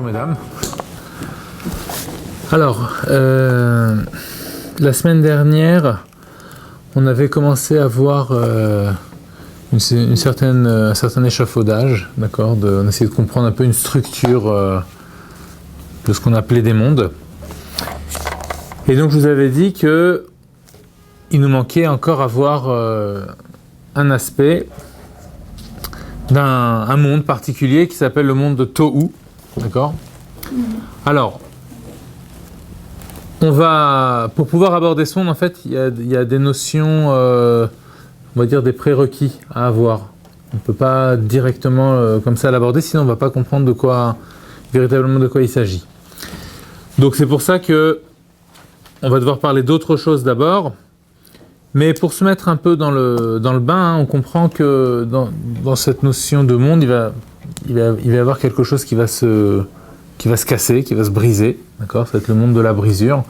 mesdames. Alors, la semaine dernière, on avait commencé à voir un certain échafaudage, d'accord. On essayait de comprendre un peu une structure de ce qu'on appelait des mondes. Et donc, je vous avais dit que il nous manquait encore à voir un aspect d'un monde particulier qui s'appelle le monde de Tohu, d'accord. Alors, pour pouvoir aborder ce monde, en fait, il y a des notions, on va dire des prérequis à avoir. On ne peut pas directement comme ça l'aborder, sinon on ne va pas comprendre véritablement de quoi il s'agit. Donc c'est pour ça que on va devoir parler d'autre chose d'abord. Mais pour se mettre un peu dans le bain, on comprend que dans cette notion de monde, il va y avoir quelque chose qui va se casser, qui va se briser, d'accord. Ça va être le monde de la brisure,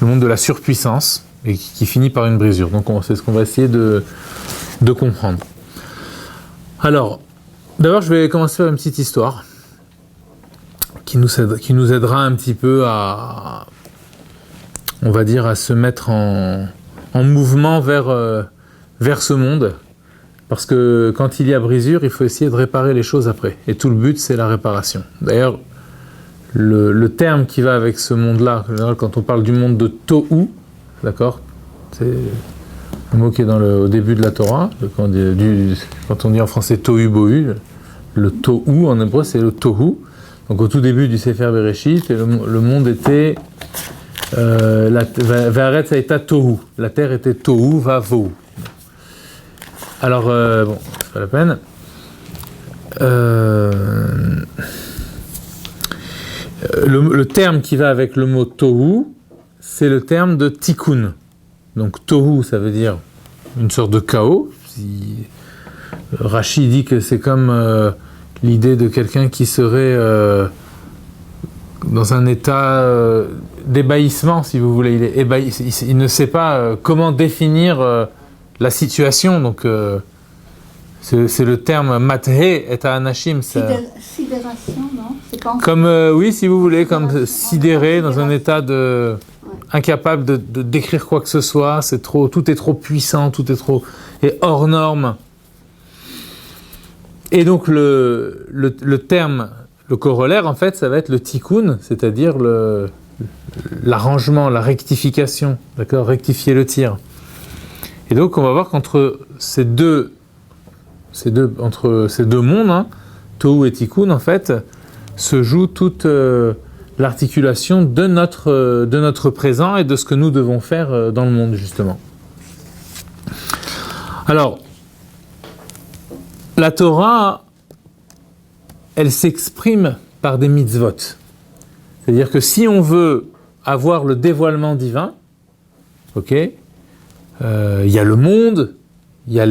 le monde de la surpuissance, et qui finit par une brisure. Donc c'est ce qu'on va essayer de comprendre. Alors, d'abord, je vais commencer par une petite histoire qui nous aidera un petit peu à se mettre en mouvement vers ce monde, parce que quand il y a brisure, il faut essayer de réparer les choses après. Et tout le but, c'est la réparation. D'ailleurs, le terme qui va avec ce monde-là, quand on parle du monde de Tohu, d'accord, c'est le mot qui est au début de la Torah, quand on dit en français Tohu Bohu, le Tohu en hébreu c'est le Tohu. Donc au tout début du Sefer Bereshit, le monde était Va'aretz hayta Tohu, la terre était Tohu Vavohu. Alors bon, c'est pas la peine. Le terme qui va avec le mot Tohu, c'est le terme de Tikkun. Donc Tohu, ça veut dire une sorte de chaos. Rashi dit que c'est comme l'idée de quelqu'un qui serait dans un état d'ébahissement, si vous voulez. Il est ébahi, il ne sait pas comment définir la situation. Donc c'est le terme mathe et anashim. Sidération, non? C'est pas comme oui, si vous voulez, comme sidéré dans un état de incapable de décrire quoi que ce soit. Tout est trop puissant, tout est hors norme. Et donc le terme, le corollaire, en fait, ça va être le tikkun, c'est-à-dire l'arrangement, la rectification, d'accord, rectifier le tir. Et donc on va voir qu'entre ces deux mondes, hein, Tohu et Tikkun, en fait, se joue toute l'articulation de notre présent et de ce que nous devons faire dans le monde, justement. Alors, la Torah, elle s'exprime par des mitzvot. C'est-à-dire que si on veut avoir le dévoilement divin, ok, il y a le monde, il y a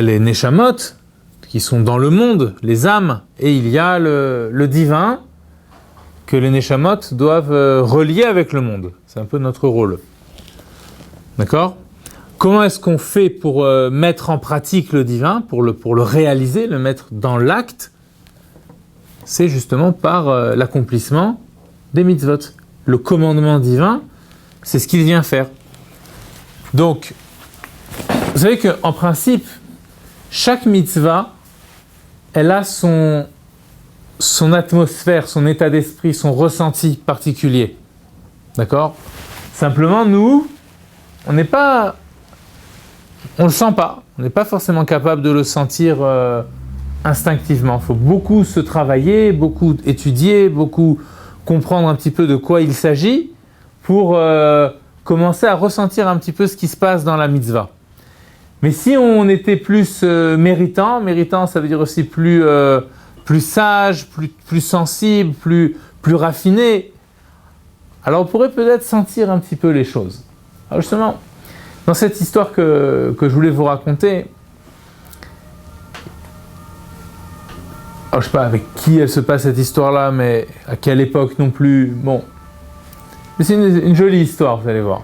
les neshamot qui sont dans le monde, les âmes, et il y a le divin que les neshamot doivent relier avec le monde. C'est un peu notre rôle. D'accord ? Comment est-ce qu'on fait pour mettre en pratique le divin, pour le réaliser, le mettre dans l'acte ? C'est justement par l'accomplissement des mitzvot. Le commandement divin, c'est ce qu'il vient faire. Donc, vous savez qu'en principe, chaque mitzvah, elle a son atmosphère, son état d'esprit, son ressenti particulier. D'accord ? Simplement, nous, on ne le sent pas. On n'est pas forcément capable de le sentir instinctivement. Il faut beaucoup se travailler, beaucoup étudier, beaucoup comprendre un petit peu de quoi il s'agit pour commencer à ressentir un petit peu ce qui se passe dans la mitzvah. Mais si on était plus méritant, ça veut dire aussi plus sage, plus sensible, plus raffiné, alors on pourrait peut-être sentir un petit peu les choses. Alors justement, dans cette histoire que je voulais vous raconter, alors je ne sais pas avec qui elle se passe cette histoire-là, mais à quelle époque non plus, bon. Mais c'est une jolie histoire, vous allez voir.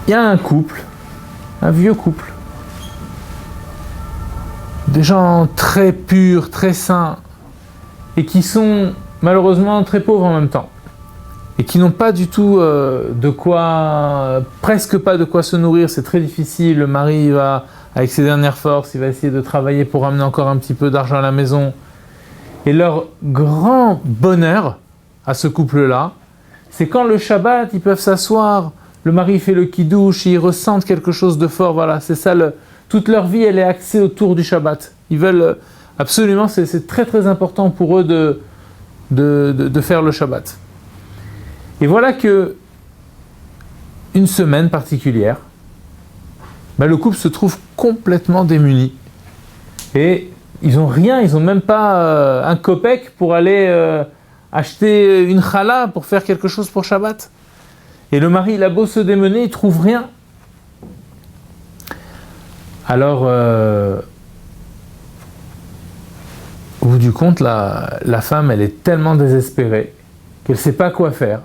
Il y a un couple, un vieux couple, des gens très purs, très saints, et qui sont malheureusement très pauvres en même temps, et qui n'ont pas du tout presque pas de quoi se nourrir, c'est très difficile, le mari va, avec ses dernières forces, il va essayer de travailler pour ramener encore un petit peu d'argent à la maison, et leur grand bonheur à ce couple-là, c'est quand le Shabbat, ils peuvent s'asseoir, le mari fait le kiddush, ils ressentent quelque chose de fort, voilà, c'est ça, toute leur vie, elle est axée autour du Shabbat. Ils veulent absolument, c'est très très important pour eux de faire le Shabbat. Et voilà que une semaine particulière, le couple se trouve complètement démuni. Et ils n'ont rien, ils n'ont même pas un kopek pour aller acheter une challah pour faire quelque chose pour Shabbat. Et le mari, il a beau se démener, il ne trouve rien. Alors, au bout du compte, la femme, elle est tellement désespérée qu'elle ne sait pas quoi faire.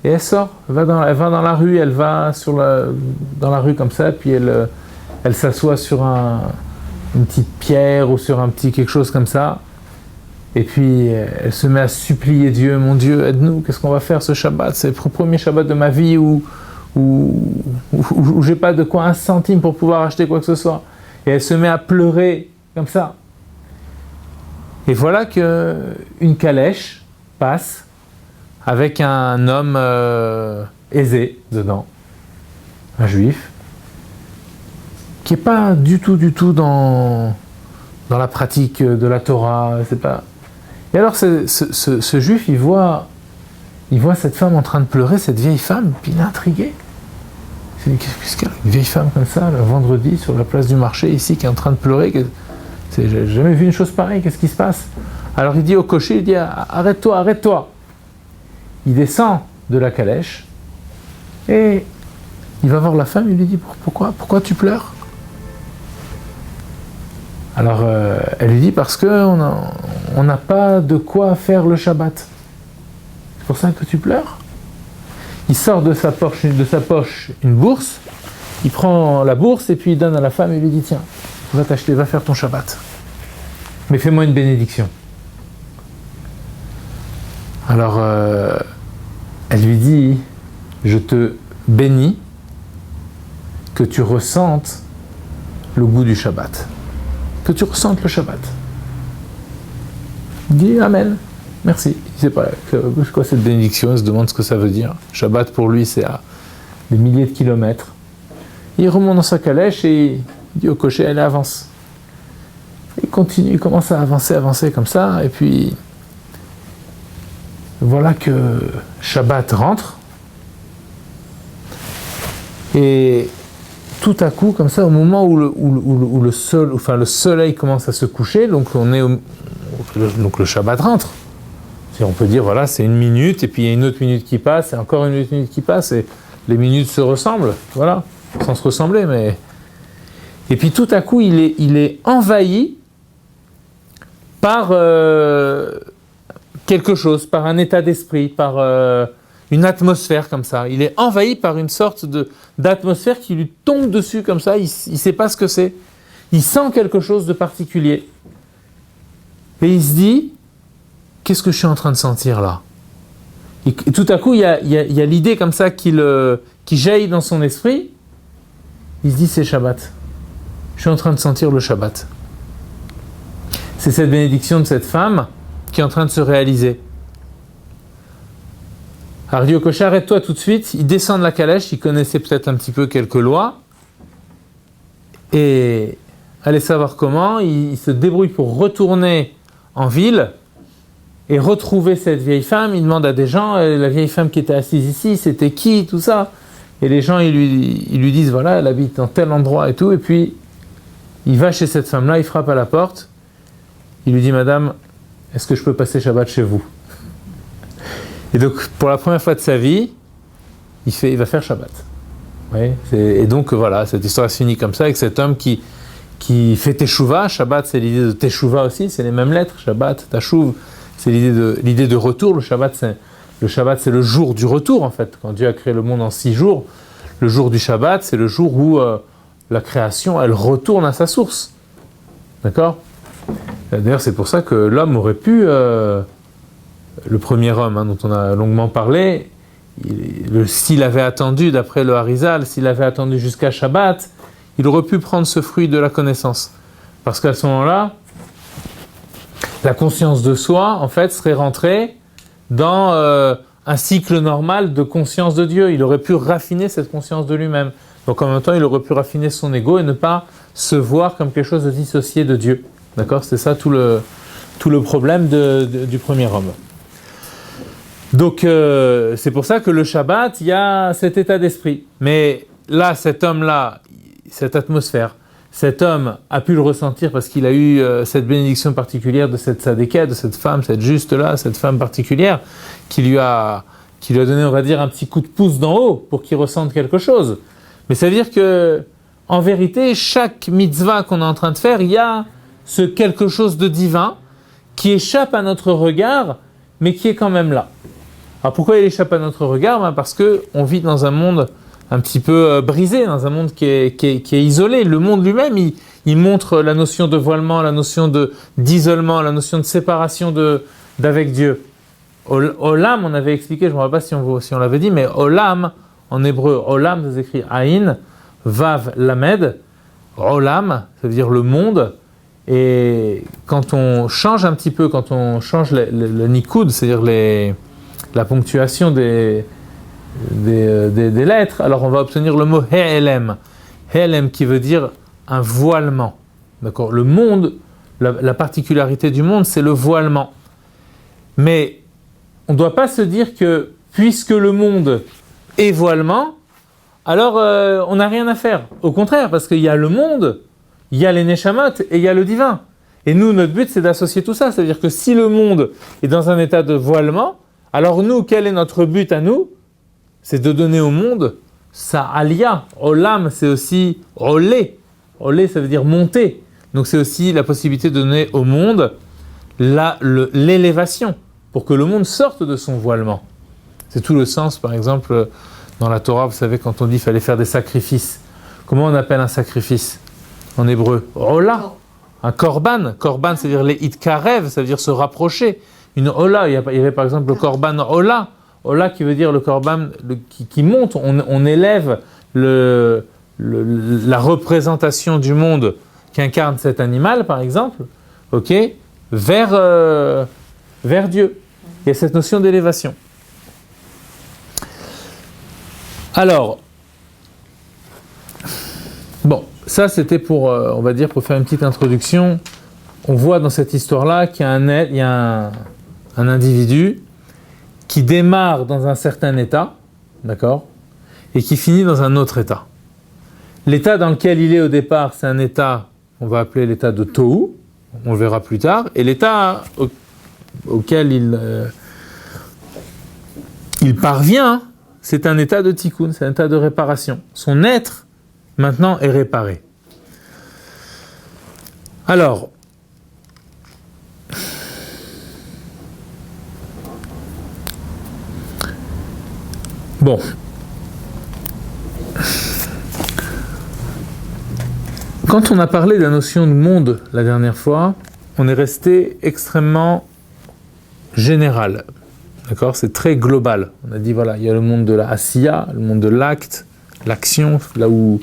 Et elle sort, elle va dans la rue, elle va dans la rue comme ça, puis elle s'assoit sur une petite pierre ou sur un petit quelque chose comme ça. Et puis, elle se met à supplier Dieu, mon Dieu, aide-nous, qu'est-ce qu'on va faire ce Shabbat? C'est le premier Shabbat de ma vie où j'ai pas de quoi un centime pour pouvoir acheter quoi que ce soit. Et elle se met à pleurer comme ça. Et voilà qu'une calèche passe avec un homme aisé dedans, un juif, qui n'est pas du tout dans la pratique de la Torah. C'est pas... Et alors ce juif, il voit cette femme en train de pleurer, cette vieille femme, puis il est intrigué. Il dit, qu'est-ce qu'il y a une vieille femme comme ça, le vendredi, sur la place du marché, ici, qui est en train de pleurer? J'ai jamais vu une chose pareille, qu'est-ce qui se passe? Alors il dit au cocher, il dit, arrête-toi, arrête-toi. Il descend de la calèche, et il va voir la femme, il lui dit, pourquoi tu pleures? Alors elle lui dit, parce qu'on n'a pas de quoi faire le Shabbat. C'est pour ça que tu pleures? Il sort de sa poche une bourse, il prend la bourse et puis il donne à la femme et lui dit, tiens, va faire ton Shabbat. Mais fais-moi une bénédiction. Alors elle lui dit, je te bénis que tu ressentes le goût du Shabbat. Que tu ressentes le Shabbat. Il dit Amen, merci. Il ne sait pas quoi cette bénédiction, il se demande ce que ça veut dire. Shabbat pour lui, c'est à des milliers de kilomètres. Il remonte dans sa calèche et il dit au cocher, allez, avance. Il continue, il commence à avancer comme ça, et puis voilà que Shabbat rentre, et tout à coup, comme ça, au moment où le soleil commence à se coucher, donc donc le Shabbat rentre. Et on peut dire, voilà, c'est 1 minute, et puis il y a une autre minute qui passe, et encore une autre minute qui passe, et les minutes se ressemblent, voilà, sans se ressembler, mais... Et puis tout à coup, il est envahi par quelque chose, par un état d'esprit, par une atmosphère comme ça. Il est envahi par une sorte d'atmosphère qui lui tombe dessus comme ça, il ne sait pas ce que c'est. Il sent quelque chose de particulier. Et il se dit, qu'est-ce que je suis en train de sentir là? Et tout à coup, il y a l'idée comme ça qui jaillit dans son esprit. Il se dit, c'est Shabbat. Je suis en train de sentir le Shabbat. C'est cette bénédiction de cette femme qui est en train de se réaliser. Alors il dit au cocher, arrête-toi tout de suite. Il descend de la calèche, il connaissait peut-être un petit peu quelques lois. Et allez savoir comment, il se débrouille pour retourner en ville et retrouver cette vieille femme. Il demande à des gens, la vieille femme qui était assise ici, c'était qui, tout ça. Et les gens, ils lui disent, voilà, elle habite dans tel endroit et tout. Et puis, il va chez cette femme-là, il frappe à la porte. Il lui dit, madame, est-ce que je peux passer Shabbat chez vous? Et donc, pour la première fois de sa vie, il va faire Shabbat. Oui, et donc, voilà, cette histoire se finit comme ça, avec cet homme qui fait Teshuvah. Shabbat, c'est l'idée de Teshuvah aussi, c'est les mêmes lettres. Shabbat, Tashuv, c'est l'idée de retour. Le Shabbat, c'est le jour du retour, en fait. Quand Dieu a créé le monde en 6 jours, le jour du Shabbat, c'est le jour où la création, elle retourne à sa source. D'accord ? D'ailleurs, c'est pour ça que l'homme aurait pu, le premier homme dont on a longuement parlé, s'il avait attendu, d'après le Harizal, s'il avait attendu jusqu'à Shabbat, il aurait pu prendre ce fruit de la connaissance. Parce qu'à ce moment-là, la conscience de soi, en fait, serait rentrée dans un cycle normal de conscience de Dieu. Il aurait pu raffiner cette conscience de lui-même. Donc en même temps, il aurait pu raffiner son ego et ne pas se voir comme quelque chose de dissocié de Dieu. D'accord ? C'est ça tout le problème du premier homme. Donc c'est pour ça que le Shabbat, il y a cet état d'esprit. Mais là, cet homme-là, cette atmosphère, cet homme a pu le ressentir parce qu'il a eu cette bénédiction particulière de cette Sadéka, de cette femme, cette juste-là, cette femme particulière, qui lui a donné, on va dire, un petit coup de pouce d'en haut pour qu'il ressente quelque chose. Mais ça veut dire que, en vérité, chaque mitzvah qu'on est en train de faire, il y a ce quelque chose de divin qui échappe à notre regard, mais qui est quand même là. Alors pourquoi il échappe à notre regard ? Parce qu'on vit dans un monde un petit peu brisé, dans un monde qui est isolé. Le monde lui-même, il montre la notion de voilement, la notion d'isolement, la notion de séparation d'avec Dieu. Olam, on avait expliqué, je ne me rappelle pas si on l'avait dit, mais Olam, en hébreu, Olam, ça s'écrit Aïn, Vav, Lamed. Olam, ça veut dire le monde. Et quand on change un petit peu, quand on change le nikoud, c'est-à-dire la ponctuation des lettres, alors on va obtenir le mot He'elem. He'elem qui veut dire un voilement. D'accord ? Le monde, la particularité du monde, c'est le voilement. Mais on ne doit pas se dire que puisque le monde est voilement, alors on n'a rien à faire. Au contraire, parce qu'il y a le monde, il y a les neshamot et il y a le divin. Et nous, notre but, c'est d'associer tout ça. C'est-à-dire que si le monde est dans un état de voilement, alors nous, quel est notre but à nous ? C'est de donner au monde sa alia. Olam, c'est aussi olé. Olé, ça veut dire monter. Donc c'est aussi la possibilité de donner au monde l'élévation, pour que le monde sorte de son voilement. C'est tout le sens, par exemple, dans la Torah, vous savez, quand on dit qu'il fallait faire des sacrifices. Comment on appelle un sacrifice en hébreu ? Ola. Un korban. Korban, c'est-à-dire les itkarev, ça veut dire se rapprocher. Une ola, il y avait par exemple le korban ola. Ola qui veut dire le korban qui monte. On élève la représentation du monde qu'incarne cet animal, par exemple, ok, vers Dieu. Il y a cette notion d'élévation. Alors, bon, ça c'était pour, on va dire, pour faire une petite introduction. On voit dans cette histoire-là qu'il y a un individu qui démarre dans un certain état, d'accord, et qui finit dans un autre état. L'état dans lequel il est au départ, c'est un état, on va appeler l'état de Tohu, on le verra plus tard, et l'état auquel il parvient, c'est un état de tikkun, c'est un état de réparation. Son être, maintenant, est réparé. Alors, bon. Quand on a parlé de la notion de monde la dernière fois, on est resté extrêmement général. D'accord ? C'est très global. On a dit, voilà, il y a le monde de la asiya, le monde de l'acte, l'action, là où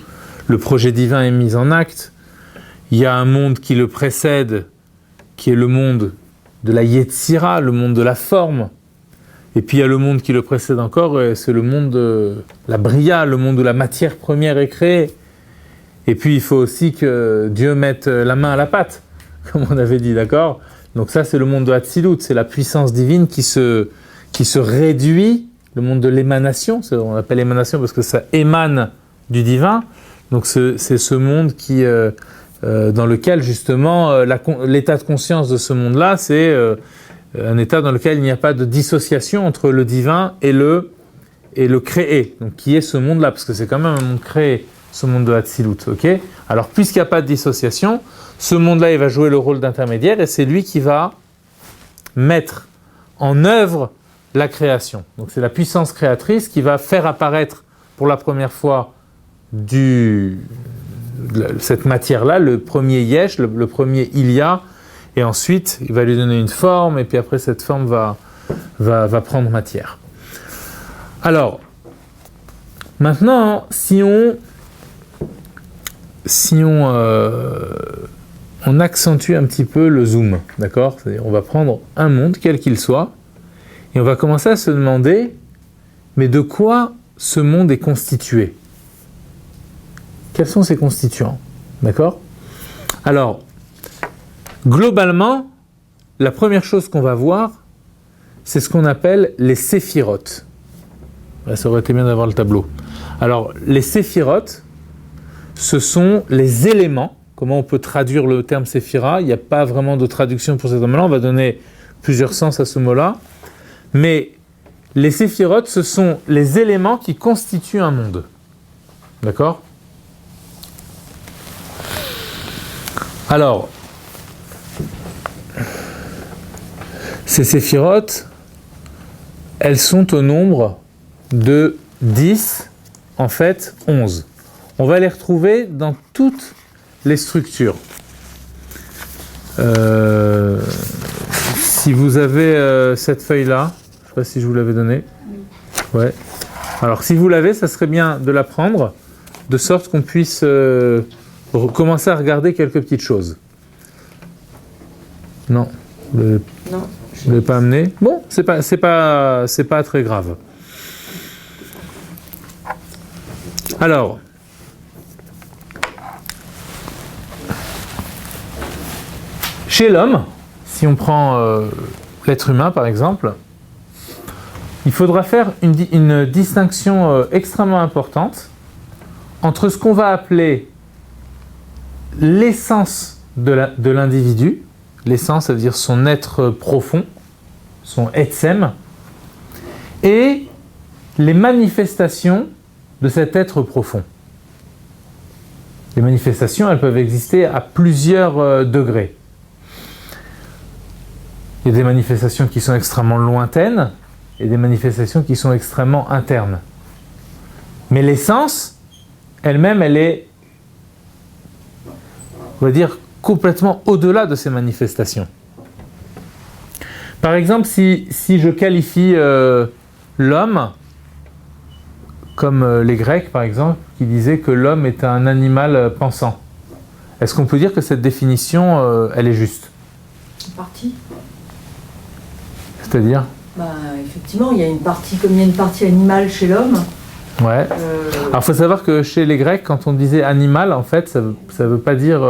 le projet divin est mis en acte. Il y a un monde qui le précède, qui est le monde de la yetzira, le monde de la forme. Et puis il y a le monde qui le précède encore, c'est le monde de la bria, le monde où la matière première est créée. Et puis il faut aussi que Dieu mette la main à la pâte, comme on avait dit, d'accord ? Donc ça c'est le monde de Hatzilut, c'est la puissance divine qui se réduit, le monde de l'émanation, on appelle émanation parce que ça émane du divin. Donc c'est ce monde qui, dans lequel justement l'état de conscience de ce monde-là, c'est un état dans lequel il n'y a pas de dissociation entre le divin et le créé. Donc qui est ce monde-là, parce que c'est quand même un monde créé, ce monde de Hatzilut, ok ? Alors puisqu'il n'y a pas de dissociation, ce monde-là il va jouer le rôle d'intermédiaire et c'est lui qui va mettre en œuvre la création. Donc c'est la puissance créatrice qui va faire apparaître pour la première fois cette matière-là, le premier yesh, le premier il y a, et ensuite il va lui donner une forme, et puis après cette forme va prendre matière. Alors, maintenant, si on accentue un petit peu le zoom, d'accord ? C'est-à-dire, on va prendre un monde, quel qu'il soit, et on va commencer à se demander, mais de quoi ce monde est constitué ? Quels sont ses constituants ? D'accord ? Alors, globalement, la première chose qu'on va voir, c'est ce qu'on appelle les séphirotes. Ça aurait été bien d'avoir le tableau. Alors, les séphirotes, ce sont les éléments. Comment on peut traduire le terme séphira ? Il n'y a pas vraiment de traduction pour cet terme-là. On va donner plusieurs sens à ce mot-là. Mais les séphirotes, ce sont les éléments qui constituent un monde. D'accord ? Alors, ces séphirotes, elles sont au nombre de 10, en fait 11. On va les retrouver dans toutes les structures. Si vous avez cette feuille-là, je ne sais pas si je vous l'avais donnée. Ouais. Alors si vous l'avez, ça serait bien de la prendre, de sorte qu'on puisse commencer à regarder quelques petites choses. Non, vous ne l'avez pas amené. Bon, c'est pas très grave. Alors, chez l'homme, si on prend l'être humain par exemple, il faudra faire une distinction extrêmement importante entre ce qu'on va appeler l'essence de l'individu, l'essence, ça veut dire son être profond, son etsem, et les manifestations de cet être profond. Les manifestations, elles peuvent exister à plusieurs degrés. Il y a des manifestations qui sont extrêmement lointaines et des manifestations qui sont extrêmement internes. Mais l'essence, elle-même, elle est, on va dire, complètement au-delà de ces manifestations. Par exemple, si je qualifie l'homme, comme les Grecs par exemple, qui disaient que l'homme est un animal pensant, est-ce qu'on peut dire que cette définition, elle est juste ? En partie. C'est-à-dire ? Effectivement, il y a une partie, comme il y a une partie animale chez l'homme. Ouais. Alors, il faut savoir que chez les Grecs, quand on disait animal, en fait, ça veut pas dire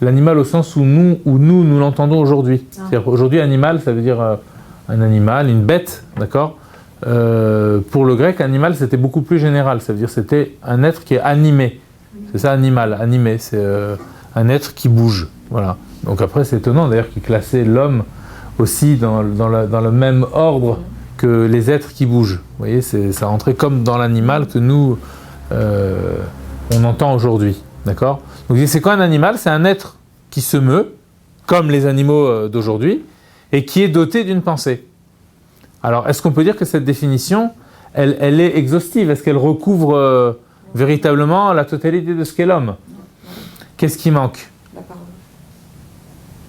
l'animal au sens où nous l'entendons aujourd'hui. C'est-à-dire, aujourd'hui, animal, ça veut dire un animal, une bête, d'accord ? Pour le grec, animal, c'était beaucoup plus général. Ça veut dire c'était un être qui est animé. C'est ça, animal, animé. C'est un être qui bouge. Voilà. Donc après, c'est étonnant d'ailleurs qu'il classait l'homme aussi dans le même ordre que les êtres qui bougent. Vous voyez, ça rentrait comme dans l'animal que nous, on entend aujourd'hui. D'accord ? Donc c'est quoi un animal ? C'est un être qui se meut, comme les animaux d'aujourd'hui, et qui est doté d'une pensée. Alors, est-ce qu'on peut dire que cette définition, elle est exhaustive ? Est-ce qu'elle recouvre véritablement la totalité de ce qu'est l'homme ? Qu'est-ce qui manque ? La parole.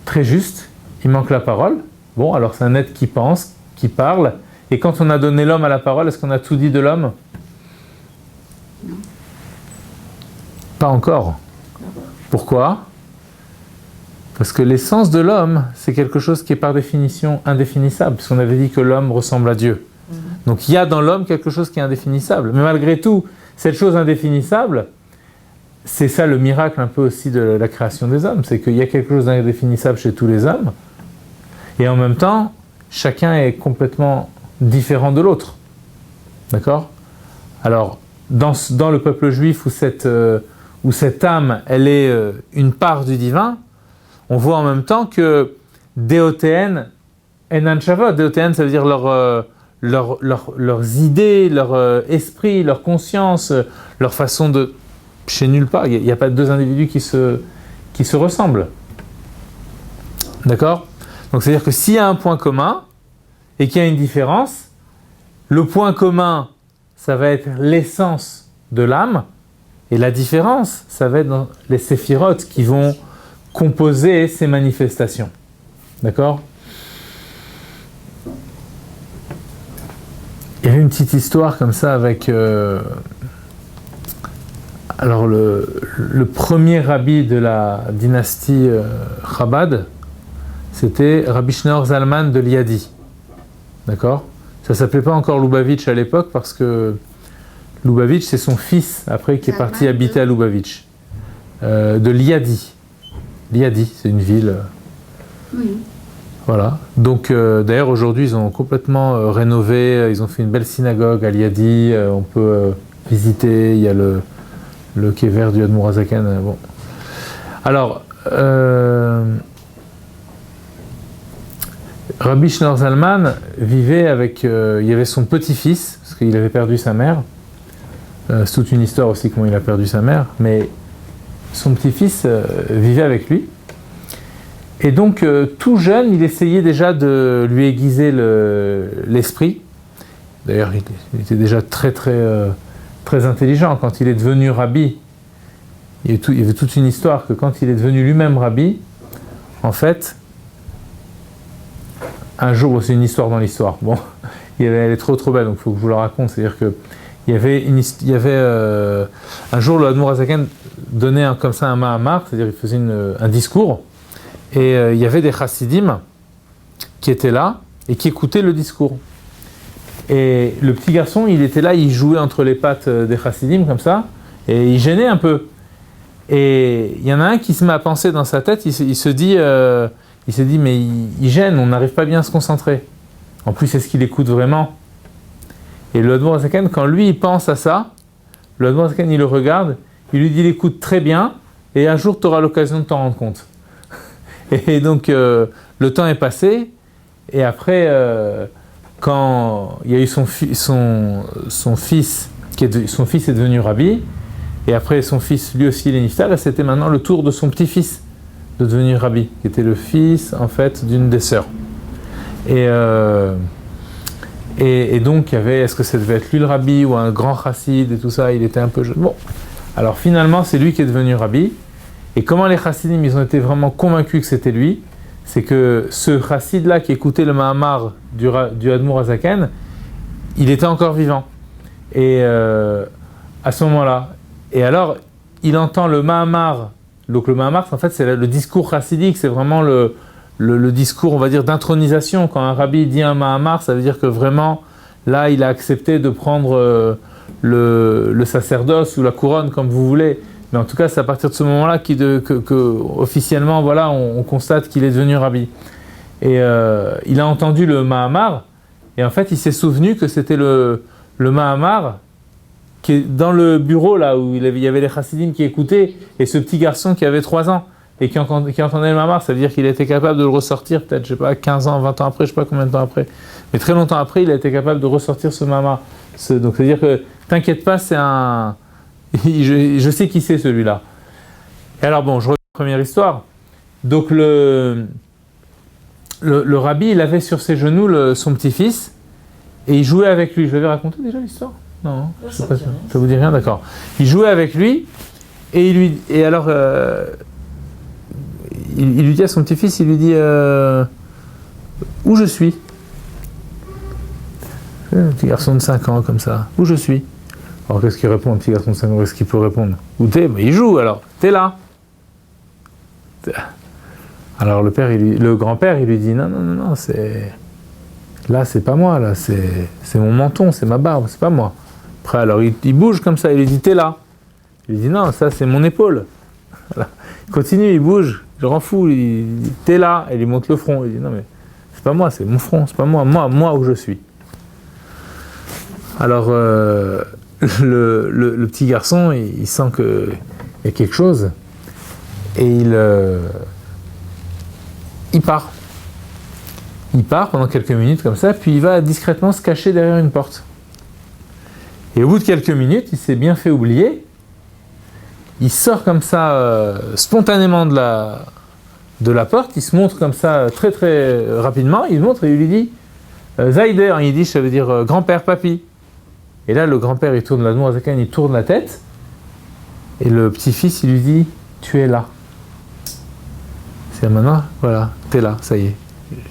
Très juste, il manque la parole. Bon, alors c'est un être qui pense, qui parle. Et quand on a donné l'homme à la parole, est-ce qu'on a tout dit de l'homme ? Non. Pas encore. Pourquoi ? Parce que l'essence de l'homme, c'est quelque chose qui est par définition indéfinissable, puisqu'on avait dit que l'homme ressemble à Dieu. Donc il y a dans l'homme quelque chose qui est indéfinissable. Mais malgré tout, cette chose indéfinissable, c'est ça le miracle un peu aussi de la création des hommes, c'est qu'il y a quelque chose d'indéfinissable chez tous les hommes, et en même temps, chacun est complètement différent de l'autre. D'accord ? Alors, dans le peuple juif où cette âme, elle est une part du divin, on voit en même temps que Déotéen Enan Shavot, Déotéen, ça veut dire leurs idées, leur esprit, leur conscience, leur façon de... Chez nulle part, il n'y a pas deux individus qui se ressemblent. D'accord ? Donc c'est-à-dire que s'il y a un point commun et qu'il y a une différence, le point commun, ça va être l'essence de l'âme, Et la différence, ça va être dans les séphirotes qui vont composer ces manifestations. D'accord ? Il y avait une petite histoire comme ça avec... alors le premier rabbi de la dynastie Chabad, c'était Rabbi Shneur Zalman de Liadi. D'accord ? Ça ne s'appelait pas encore Lubavitch à l'époque parce que Lubavitch, c'est son fils après qui est parti habiter à Lubavitch. De Liadi. Liadi, c'est une ville. Oui. Voilà. Donc d'ailleurs aujourd'hui ils ont complètement rénové, ils ont fait une belle synagogue à Liadi, on peut visiter, il y a le quai vert du Admour Hazaken. Bon. Alors, Rabbi Shneur Zalman vivait avec, il y avait son petit-fils, parce qu'il avait perdu sa mère. C'est toute une histoire aussi comment il a perdu sa mère, mais son petit-fils vivait avec lui. Et donc, tout jeune, il essayait déjà de lui aiguiser l'esprit. D'ailleurs, il était déjà très intelligent. Quand il est devenu rabbi, il y avait toute une histoire que quand il est devenu lui-même rabbi, en fait, un jour, c'est une histoire dans l'histoire. Bon, elle est trop belle, donc il faut que je vous la raconte. C'est-à-dire que il y avait un jour, le Admour Hazaken donnait comme ça un mahamar, c'est-à-dire il faisait un discours. Et il y avait des chassidim qui étaient là et qui écoutaient le discours. Et le petit garçon, il était là, il jouait entre les pattes des chassidim comme ça, et il gênait un peu. Et il y en a un qui se met à penser dans sa tête, il se dit, mais il gêne, on n'arrive pas bien à se concentrer. En plus, est-ce qu'il écoute vraiment ? Et le Admour Hazaken, quand lui, il pense à ça, le Admour Hazaken, il le regarde, il lui dit, il écoute très bien, et un jour, tu auras l'occasion de t'en rendre compte. Et donc, le temps est passé, et après, quand il y a eu son fils est devenu rabbi, et après son fils, lui aussi, il est niftar, et c'était maintenant le tour de son petit-fils de devenir rabbi, qui était le fils, en fait, d'une des sœurs. Et donc, il y avait, est-ce que ça devait être lui le rabbi, ou un grand chassid, et tout ça, il était un peu jeune. Bon, alors finalement, c'est lui qui est devenu rabbi. Et comment les chassidim, ils ont été vraiment convaincus que c'était lui, c'est que ce chassid-là qui écoutait le mahamar du Admour Hazaken, il était encore vivant. Et à ce moment-là, et alors, il entend le mahamar. Donc le mahamar, en fait, c'est le discours chassidique, c'est vraiment le discours, on va dire, d'intronisation. Quand un rabbi dit un mahamar, ça veut dire que vraiment, là, il a accepté de prendre le sacerdoce ou la couronne, comme vous voulez. Mais en tout cas, c'est à partir de ce moment-là que officiellement, voilà, on constate qu'il est devenu rabbi. Et il a entendu le mahamar, et en fait, il s'est souvenu que c'était le mahamar qui est dans le bureau, là, où il y avait les chassidim qui écoutaient, et ce petit garçon qui avait 3 ans, et qui entendait le mahamar, ça veut dire qu'il a été capable de le ressortir, peut-être, je sais pas, 15 ans, 20 ans après, je sais pas combien de temps après. Mais très longtemps après, il a été capable de ressortir ce mahamar. Donc, c'est-à-dire que, t'inquiète pas, c'est un... Je sais qui c'est celui-là. Et alors bon, je reviens à la première histoire. Donc le rabbi, il avait sur ses genoux son petit-fils et il jouait avec lui. Je l'avais raconté déjà l'histoire ? Non, je sais pas. Ça vous dit rien, d'accord. Il jouait avec lui et alors il lui dit à son petit-fils, il lui dit où je suis. Un petit garçon de 5 ans comme ça. Où je suis. Alors qu'est-ce qu'il répond, un petit garçon de 5 ans, qu'est-ce qu'il peut répondre ? Où t'es ? Mais il joue alors, t'es là. Alors le grand-père, il lui dit non, là c'est pas moi, là c'est mon menton, c'est ma barbe, c'est pas moi. Après alors il bouge comme ça, il lui dit t'es là. Il lui dit non, ça c'est mon épaule. Voilà. Il continue, il bouge, je rends fou, il dit t'es là, et il monte le front, il dit non mais c'est pas moi, c'est mon front, c'est pas moi où je suis. Alors le petit garçon, il sent qu'il y a quelque chose et il part. Il part pendant quelques minutes comme ça, puis il va discrètement se cacher derrière une porte. Et au bout de quelques minutes, il s'est bien fait oublier. Il sort comme ça spontanément de la porte, il se montre comme ça très très rapidement, il montre et il lui dit Zayder, en yiddish ça veut dire grand-père, papy. Et là, le grand-père, il tourne l'Admour Hazaken, il tourne la tête, Et le petit-fils, il lui dit, tu es là. C'est maintenant, voilà, tu es là, ça y est.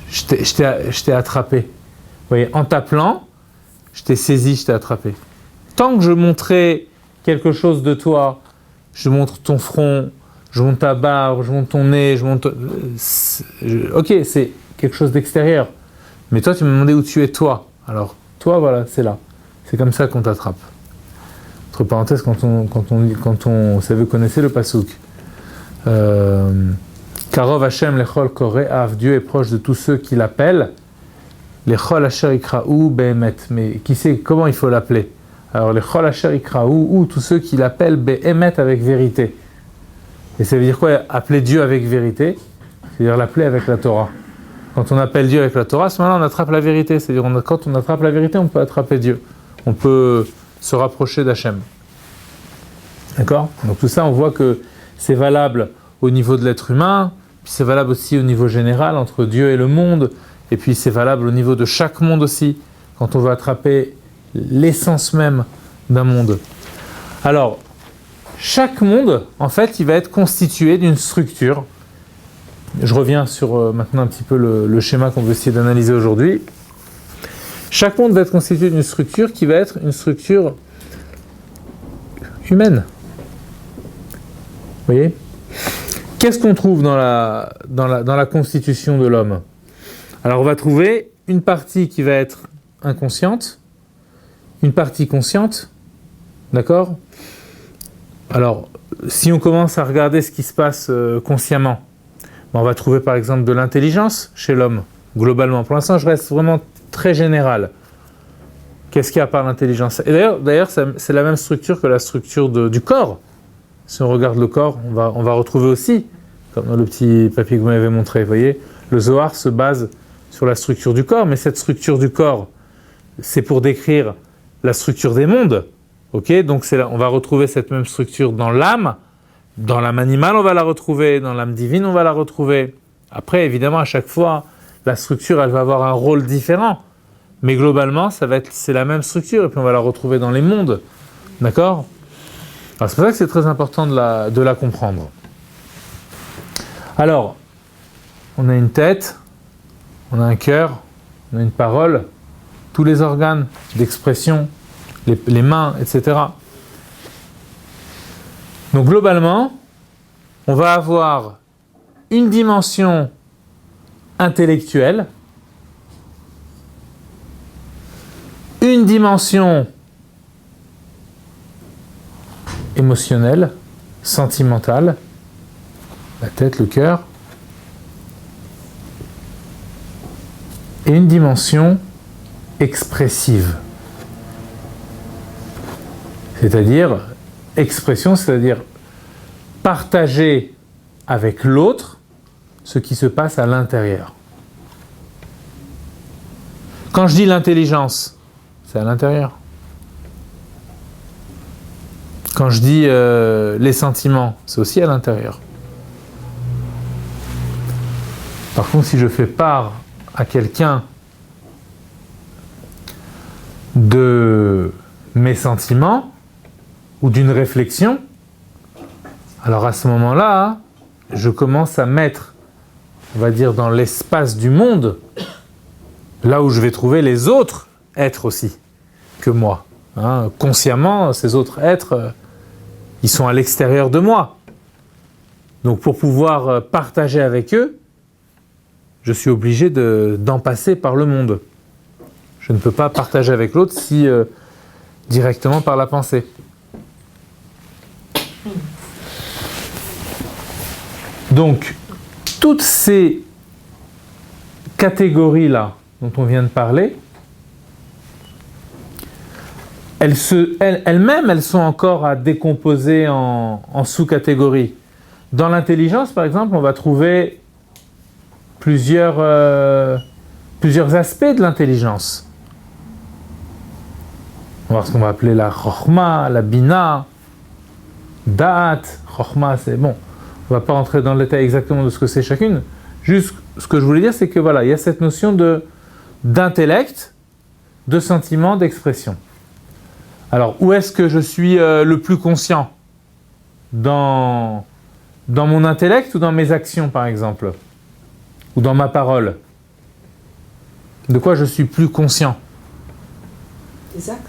Je t'ai attrapé. Vous voyez, en t'appelant, je t'ai saisi, je t'ai attrapé. Tant que je montrais quelque chose de toi, je montre ton front, je montre ta barbe, je montre ton nez, ok, c'est quelque chose d'extérieur. Mais toi, tu m'as demandé où tu es, toi. Alors, toi, voilà, c'est là. C'est comme ça qu'on t'attrape. Entre parenthèses, quand on vous savez, connaissez le pasouk. Karov Hashem lechol kore'av, Dieu est proche de tous ceux qui l'appellent. Lechol asher ikra'u be'emet. Mais qui sait comment il faut l'appeler? Alors, lechol asher ikra'u, ou tous ceux qui l'appellent be'emet, avec vérité. Et ça veut dire quoi, appeler Dieu avec vérité? C'est-à-dire l'appeler avec la Torah. Quand on appelle Dieu avec la Torah, à ce moment-là, on attrape la vérité. C'est-à-dire, quand on attrape la vérité, on peut attraper Dieu. On peut se rapprocher d'Hachem. D'accord? Donc tout ça, on voit que c'est valable au niveau de l'être humain, puis c'est valable aussi au niveau général, entre Dieu et le monde, et puis c'est valable au niveau de chaque monde aussi, quand on veut attraper l'essence même d'un monde. Alors, chaque monde, en fait, il va être constitué d'une structure. Je reviens sur maintenant un petit peu le schéma qu'on veut essayer d'analyser aujourd'hui. Chaque monde va être constitué d'une structure qui va être une structure humaine. Vous voyez? Qu'est-ce qu'on trouve dans la constitution de l'homme? Alors on va trouver une partie qui va être inconsciente, une partie consciente, d'accord? Alors, si on commence à regarder ce qui se passe consciemment, on va trouver par exemple de l'intelligence chez l'homme, globalement. Pour l'instant, je reste vraiment très général. Qu'est-ce qu'il y a par l'intelligence? Et d'ailleurs, c'est la même structure que la structure du corps. Si on regarde le corps, on va retrouver aussi, comme dans le petit papier que vous m'avez montré, vous voyez, le Zohar se base sur la structure du corps, mais cette structure du corps, c'est pour décrire la structure des mondes. Ok, donc on va retrouver cette même structure dans l'âme animale, on va la retrouver, dans l'âme divine, on va la retrouver. Après, évidemment, à chaque fois, la structure, elle va avoir un rôle différent. Mais globalement, c'est la même structure, et puis on va la retrouver dans les mondes. D'accord? Alors c'est pour ça que c'est très important de la comprendre. Alors, on a une tête, on a un cœur, on a une parole, tous les organes d'expression, les mains, etc. Donc globalement, on va avoir une dimension intellectuelle, une dimension émotionnelle, sentimentale, la tête, le cœur, et une dimension expressive. C'est-à-dire, expression, c'est-à-dire partager avec l'autre ce qui se passe à l'intérieur. Quand je dis l'intelligence, c'est à l'intérieur. Quand je dis les sentiments, c'est aussi à l'intérieur. Par contre, si je fais part à quelqu'un de mes sentiments ou d'une réflexion, alors à ce moment-là, je commence à mettre, on va dire, dans l'espace du monde, là où je vais trouver les autres êtres aussi que moi. Consciemment, ces autres êtres, ils sont à l'extérieur de moi. Donc pour pouvoir partager avec eux, je suis obligé d'en passer par le monde. Je ne peux pas partager avec l'autre si directement par la pensée. Donc, toutes ces catégories-là dont on vient de parler, elles-mêmes, elles sont encore à décomposer en sous-catégories. Dans l'intelligence, par exemple, on va trouver plusieurs aspects de l'intelligence. On va voir ce qu'on va appeler la chokhma, la bina, da'at. Chokhma, c'est bon. On ne va pas rentrer dans le détail exactement de ce que c'est chacune. Juste, ce que je voulais dire, c'est que voilà, il y a cette notion d'intellect, de sentiment, d'expression. Alors, où est-ce que je suis le plus conscient? dans mon intellect ou dans mes actions, par exemple, ou dans ma parole? De quoi je suis plus conscient? Des actes.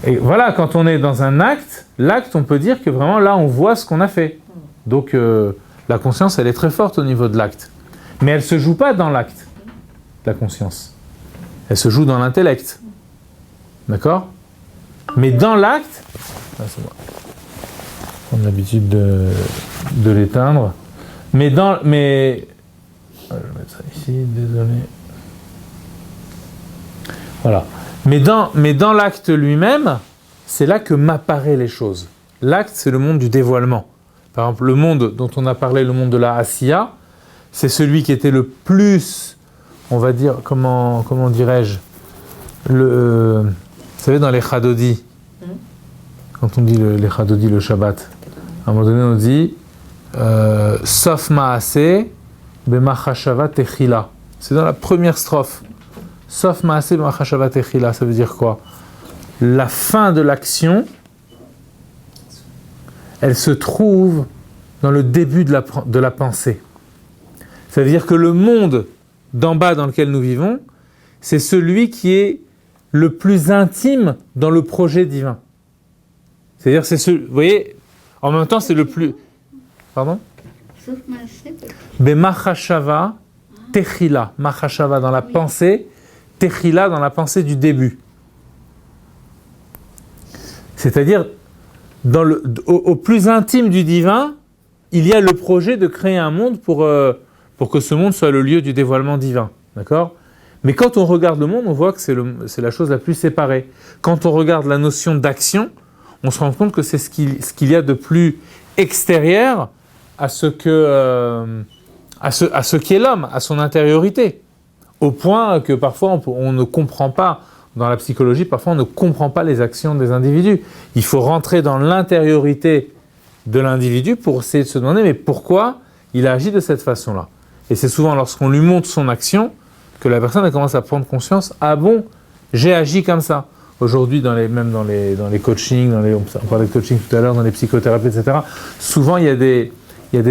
Et voilà, quand on est dans un acte, l'acte, on peut dire que vraiment là, on voit ce qu'on a fait. Donc, la conscience, elle est très forte au niveau de l'acte. Mais elle ne se joue pas dans l'acte, la conscience. Elle se joue dans l'intellect. D'accord? Mais dans l'acte... Ah, c'est moi. On a l'habitude de l'éteindre. Mais dans... Mais... Je vais mettre ça ici, désolé. Voilà. Mais dans l'acte lui-même, c'est là que m'apparaissent les choses. L'acte, c'est le monde du dévoilement. Par exemple, le monde dont on a parlé, le monde de la Asiya, c'est celui qui était le plus, on va dire, comment dirais-je, vous savez, dans les Chadodi, quand on dit les Chadodi le Shabbat, à un moment donné, on dit Sof Maaseh B'machashava Techila. C'est dans la première strophe. Sof Maaseh B'machashava Techila, ça veut dire quoi? La fin de l'action, elle se trouve dans le début de la pensée. Ça veut dire que le monde d'en bas dans lequel nous vivons, c'est celui qui est le plus intime dans le projet divin. C'est-à-dire, vous voyez, en même temps, c'est le plus... Pardon? B'machashava techila. Machashava dans la pensée, techila dans la pensée du début. C'est-à-dire, au plus intime du divin, il y a le projet de créer un monde pour que ce monde soit le lieu du dévoilement divin. D'accord? Mais quand on regarde le monde, on voit que c'est la chose la plus séparée. Quand on regarde la notion d'action, on se rend compte que c'est ce qu'il y a de plus extérieur à ce qu'est l'homme, à son intériorité. Au point que parfois on ne comprend pas, dans la psychologie, parfois on ne comprend pas les actions des individus. Il faut rentrer dans l'intériorité de l'individu pour essayer de se demander mais pourquoi il a agi de cette façon-là. Et c'est souvent lorsqu'on lui montre son action que la personne elle commence à prendre conscience, ah bon, j'ai agi comme ça. Aujourd'hui, même dans les coachings, on parlait de coaching tout à l'heure, dans les psychothérapies, etc., souvent il y a des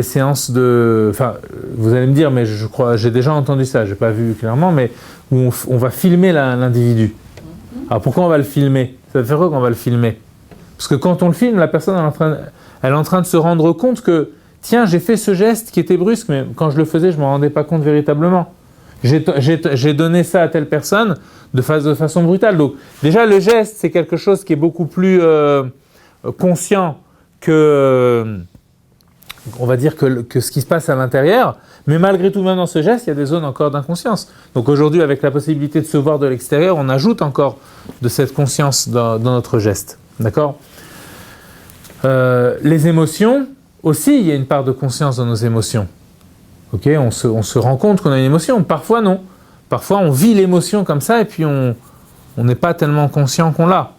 séances de... Enfin, vous allez me dire, mais je crois, j'ai déjà entendu ça, je n'ai pas vu clairement, mais où on va filmer l'individu. Alors pourquoi on va le filmer? Ça veut faire quoi qu'on va le filmer? Parce que quand on le filme, la personne elle est en train de se rendre compte que, tiens, j'ai fait ce geste qui était brusque, mais quand je le faisais, je ne m'en rendais pas compte véritablement. J'ai donné ça à telle personne de façon brutale. Donc déjà, le geste, c'est quelque chose qui est beaucoup plus conscient que, on va dire, que ce qui se passe à l'intérieur. Mais malgré tout, même dans ce geste, il y a des zones encore d'inconscience. Donc aujourd'hui, avec la possibilité de se voir de l'extérieur, on ajoute encore de cette conscience dans notre geste. D'accord? Les émotions, aussi, il y a une part de conscience dans nos émotions. Ok, on se rend compte qu'on a une émotion. Parfois, non. Parfois, on vit l'émotion comme ça et puis on n'est pas tellement conscient qu'on l'a.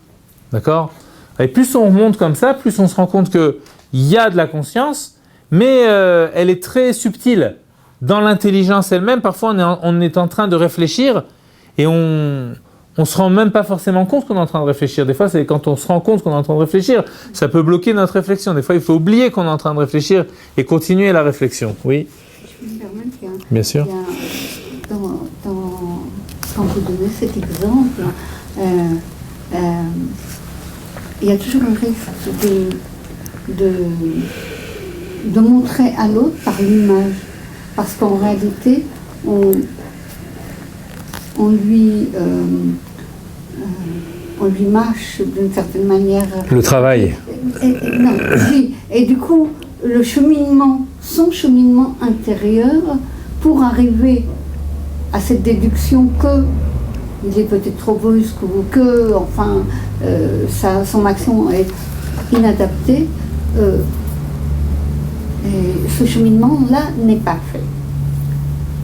D'accord? Et plus on remonte comme ça, plus on se rend compte qu'il y a de la conscience, mais elle est très subtile. Dans l'intelligence elle-même, parfois on est en train de réfléchir et on se rend même pas forcément compte qu'on est en train de réfléchir. Des fois, c'est quand on se rend compte qu'on est en train de réfléchir, ça peut bloquer notre réflexion. Des fois, il faut oublier qu'on est en train de réfléchir et continuer la réflexion. Oui? Je me permets, bien sûr. Quand vous donnez cet exemple, il y a toujours un risque de montrer à l'autre par l'image. Parce qu'en réalité, on lui mâche d'une certaine manière... Le travail. Et du coup, son cheminement intérieur pour arriver à cette déduction qu'il est peut-être trop brusque ou que, enfin, son action est inadaptée, et ce cheminement-là n'est pas fait.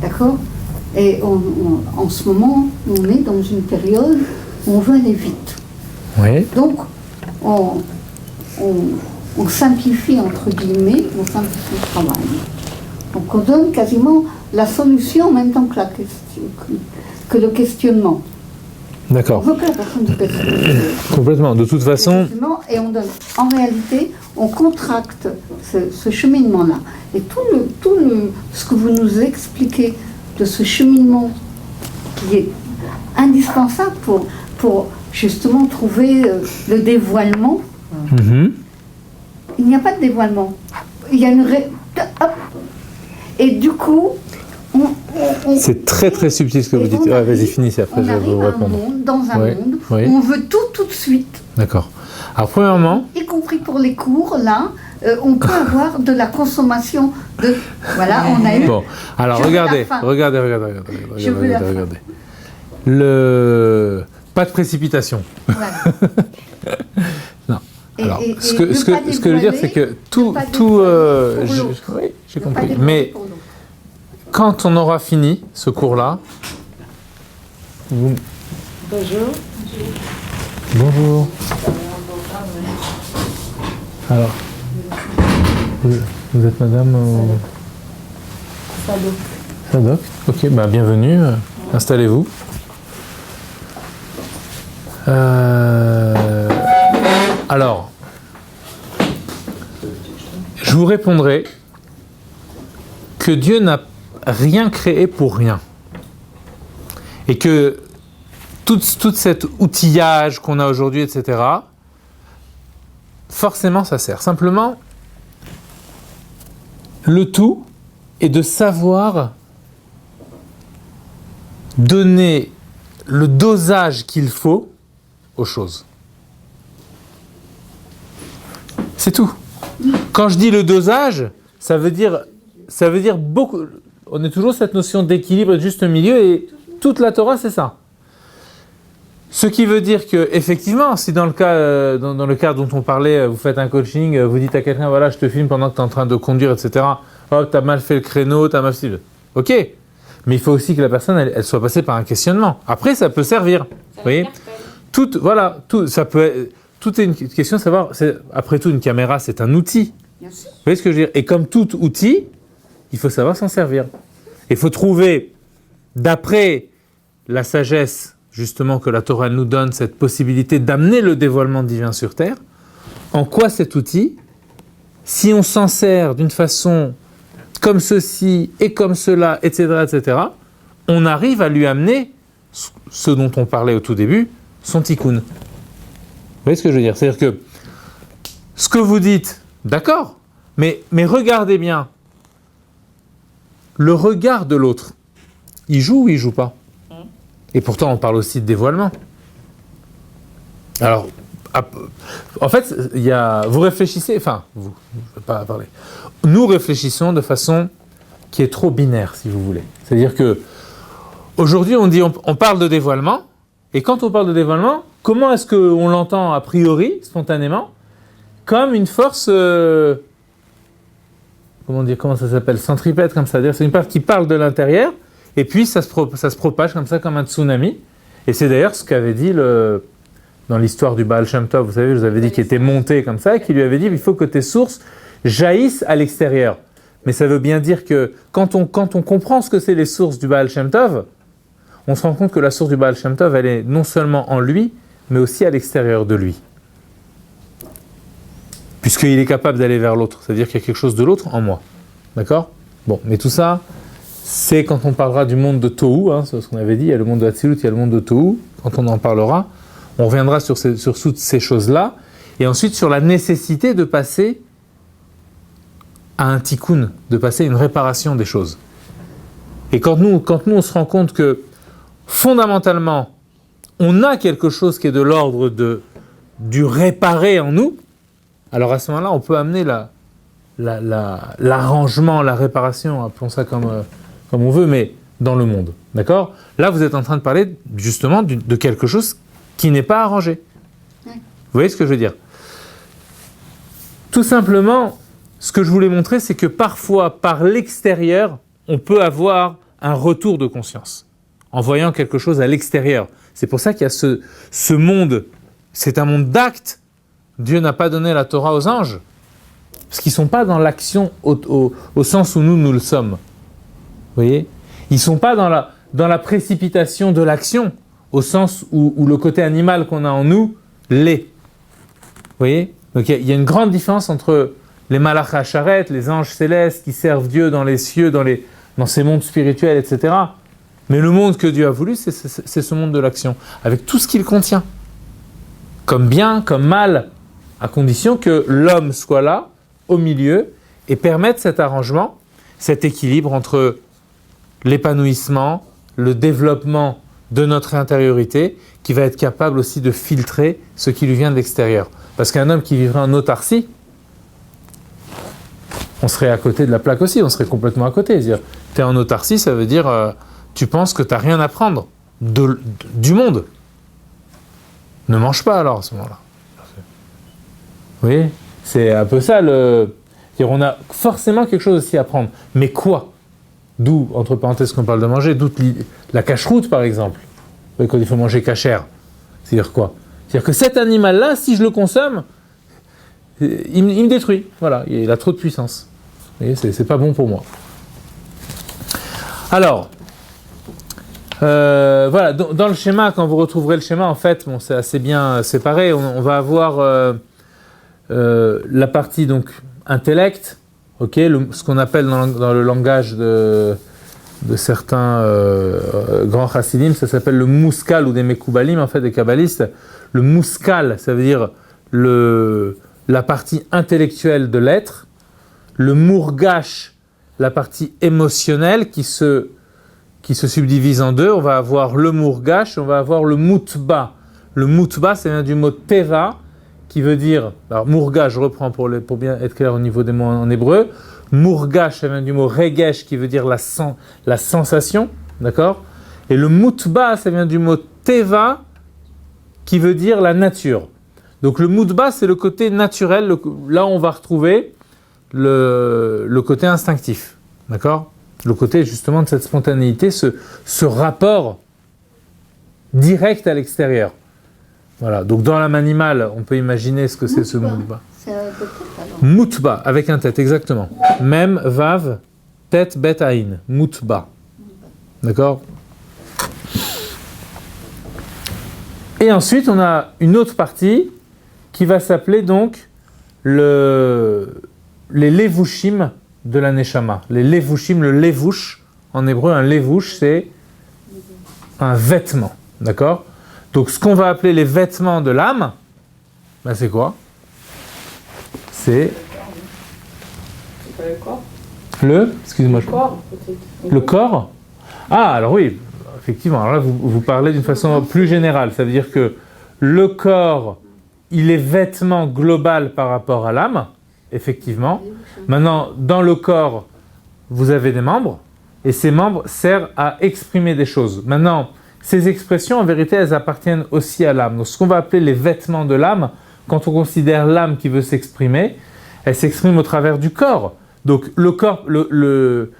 D'accord? Et en ce moment, on est dans une période où on veut aller vite. Oui. Donc, on simplifie, entre guillemets, on simplifie le travail. Donc, on donne quasiment la solution en même temps que le questionnement. D'accord. On veut que la personne se passe. Complètement. De toute façon, Effectivement, et on donne. En réalité, on contracte ce cheminement-là. Et ce que vous nous expliquez de ce cheminement qui est indispensable pour justement trouver le dévoilement, il n'y a pas de dévoilement. Il y a hop. Et du coup, c'est très très subtil ce que vous dites. Vas-y, finissez, après je vais vous répondre. Dans un monde où on veut tout de suite. D'accord. Alors, premièrement... Y compris pour les cours, là, on peut avoir de la consommation de... Voilà, on a eu... Bon, alors regardez. Pas de précipitation. Voilà. Non. Alors, ce que je veux dire, c'est que oui, j'ai compris. Mais quand on aura fini ce cours-là, Bonjour. Bonjour. Alors, vous êtes madame Sadok. Sadok. Ok, bah bienvenue. Installez-vous. Alors, je vous répondrai que Dieu n'a rien créé pour rien. Et que tout cet outillage qu'on a aujourd'hui, etc., forcément ça sert. Simplement, le tout est de savoir donner le dosage qu'il faut aux choses. C'est tout. Quand je dis le dosage, ça veut dire beaucoup. On a toujours cette notion d'équilibre, de juste milieu, et toute la Torah, c'est ça. Ce qui veut dire que, effectivement, si dans le cas dont on parlait, vous faites un coaching, vous dites à quelqu'un, voilà, je te filme pendant que tu es en train de conduire, etc. Oh, t'as mal fait le créneau, t'as mal fait... Ok. Mais il faut aussi que la personne, elle soit passée par un questionnement. Après, ça peut servir. Vous voyez ? Tout est une question de savoir, après tout, une caméra, c'est un outil. Bien sûr. Vous voyez ce que je veux dire ? Et comme tout outil, il faut savoir s'en servir. Il faut trouver, d'après la sagesse, justement, que la Torah nous donne, cette possibilité d'amener le dévoilement divin sur Terre, en quoi cet outil, si on s'en sert d'une façon comme ceci et comme cela, etc., on arrive à lui amener ce dont on parlait au tout début, son tikkun. Vous voyez ce que je veux dire ? C'est-à-dire que ce que vous dites, d'accord, mais regardez bien, le regard de l'autre, il joue ou il joue pas ? Et pourtant, on parle aussi de dévoilement. Alors, en fait, vous réfléchissez, enfin, je ne vais pas parler. Nous réfléchissons de façon qui est trop binaire, si vous voulez. C'est-à-dire que aujourd'hui, on parle de dévoilement, et quand on parle de dévoilement, comment est-ce qu'on l'entend a priori, spontanément, comme une force, comment ça s'appelle, centripète, comme ça. C'est-à-dire, c'est une part qui parle de l'intérieur, et puis ça se propage comme ça, comme un tsunami. Et c'est d'ailleurs ce qu'avait dit dans l'histoire du Baal Shem Tov, vous savez, je vous avais dit qu'il était monté comme ça, et qu'il lui avait dit, il faut que tes sources jaillissent à l'extérieur. Mais ça veut bien dire que quand on comprend ce que c'est les sources du Baal Shem Tov, on se rend compte que la source du Baal Shem Tov, elle est non seulement en lui, mais aussi à l'extérieur de lui. Puisqu'il est capable d'aller vers l'autre, c'est-à-dire qu'il y a quelque chose de l'autre en moi. D'accord ? Bon, mais tout ça, c'est quand on parlera du monde de Tohu, c'est ce qu'on avait dit, il y a le monde de Hatzilut, il y a le monde de Tohu, quand on en parlera, on reviendra sur toutes ces choses-là, et ensuite sur la nécessité de passer à un tikkun, de passer à une réparation des choses. Et quand nous on se rend compte que, fondamentalement, on a quelque chose qui est de l'ordre du réparé en nous, alors à ce moment-là, on peut amener l'arrangement, la réparation, appelons ça comme on veut, mais dans le monde. D'accord ? Là, vous êtes en train de parler justement de quelque chose qui n'est pas arrangé. Vous voyez ce que je veux dire ? Tout simplement, ce que je voulais montrer, c'est que parfois, par l'extérieur, on peut avoir un retour de conscience, en voyant quelque chose à l'extérieur. C'est pour ça qu'il y a ce monde, c'est un monde d'actes. Dieu n'a pas donné la Torah aux anges, parce qu'ils ne sont pas dans l'action au sens où nous le sommes. Vous voyez ? Ils ne sont pas dans la précipitation de l'action, au sens où le côté animal qu'on a en nous l'est. Vous voyez? Donc il y a une grande différence entre les malach hacharet, les anges célestes qui servent Dieu dans les cieux, dans ces mondes spirituels, etc. Mais le monde que Dieu a voulu, c'est ce monde de l'action, avec tout ce qu'il contient. Comme bien, comme mal, à condition que l'homme soit là, au milieu, et permette cet arrangement, cet équilibre entre l'épanouissement, le développement de notre intériorité, qui va être capable aussi de filtrer ce qui lui vient de l'extérieur. Parce qu'un homme qui vivrait en autarcie, on serait à côté de la plaque aussi, on serait complètement à côté. C'est-à-dire, tu es en autarcie, ça veut dire tu penses que tu n'as rien à prendre du monde. Ne mange pas alors à ce moment-là. Vous voyez? C'est un peu ça c'est-à-dire, on a forcément quelque chose aussi à prendre. Mais quoi? D'où, entre parenthèses, qu'on parle de manger, d'où la cacheroute par exemple. Vous voyez, quand il faut manger cachère. C'est-à-dire quoi? C'est-à-dire que cet animal-là, si je le consomme, il me détruit. Voilà, il a trop de puissance. Vous voyez, c'est pas bon pour moi. Alors, voilà, dans le schéma, quand vous retrouverez le schéma, en fait, bon, c'est assez bien séparé. On va avoir la partie donc intellect, ce qu'on appelle dans le langage de certains grands chassidim, ça s'appelle le muskal ou des mekoubalim, en fait, des kabbalistes. Le muskal, ça veut dire la partie intellectuelle de l'être. Le murgash, la partie émotionnelle qui se subdivise en deux. On va avoir le murgash, on va avoir le mutba. Le mutba, ça vient du mot teva, qui veut dire, alors murgash, je reprends pour bien être clair au niveau des mots en hébreu. Murgash, ça vient du mot regesh, qui veut dire la sensation, d'accord? Et le mutba, ça vient du mot teva, qui veut dire la nature. Donc le mutba, c'est le côté naturel, là on va retrouver le côté instinctif, d'accord? Le côté justement de cette spontanéité, ce rapport direct à l'extérieur. Voilà, donc dans l'âme animale, on peut imaginer ce que c'est ce mutba. C'est de tête alors. Mutba, avec un tête, exactement. Mem, vav, tête, bet, aïn. Mutba. D'accord? Et ensuite, on a une autre partie qui va s'appeler donc les levushim de la neshama. Les levushim, le levush, en hébreu, un levush, c'est un vêtement. D'accord? Donc, ce qu'on va appeler les vêtements de l'âme, ben c'est quoi? C'est pas le corps. Excusez-moi. Le corps, peut-être. Le corps? Ah, alors oui, effectivement. Alors là, vous parlez d'une façon plus générale. Ça veut dire que le corps, il est vêtement global par rapport à l'âme, effectivement. Maintenant, dans le corps, vous avez des membres, et ces membres servent à exprimer des choses. Maintenant, ces expressions, en vérité, elles appartiennent aussi à l'âme. Donc, ce qu'on va appeler les vêtements de l'âme, quand on considère l'âme qui veut s'exprimer, elle s'exprime au travers du corps. Donc, le corps, le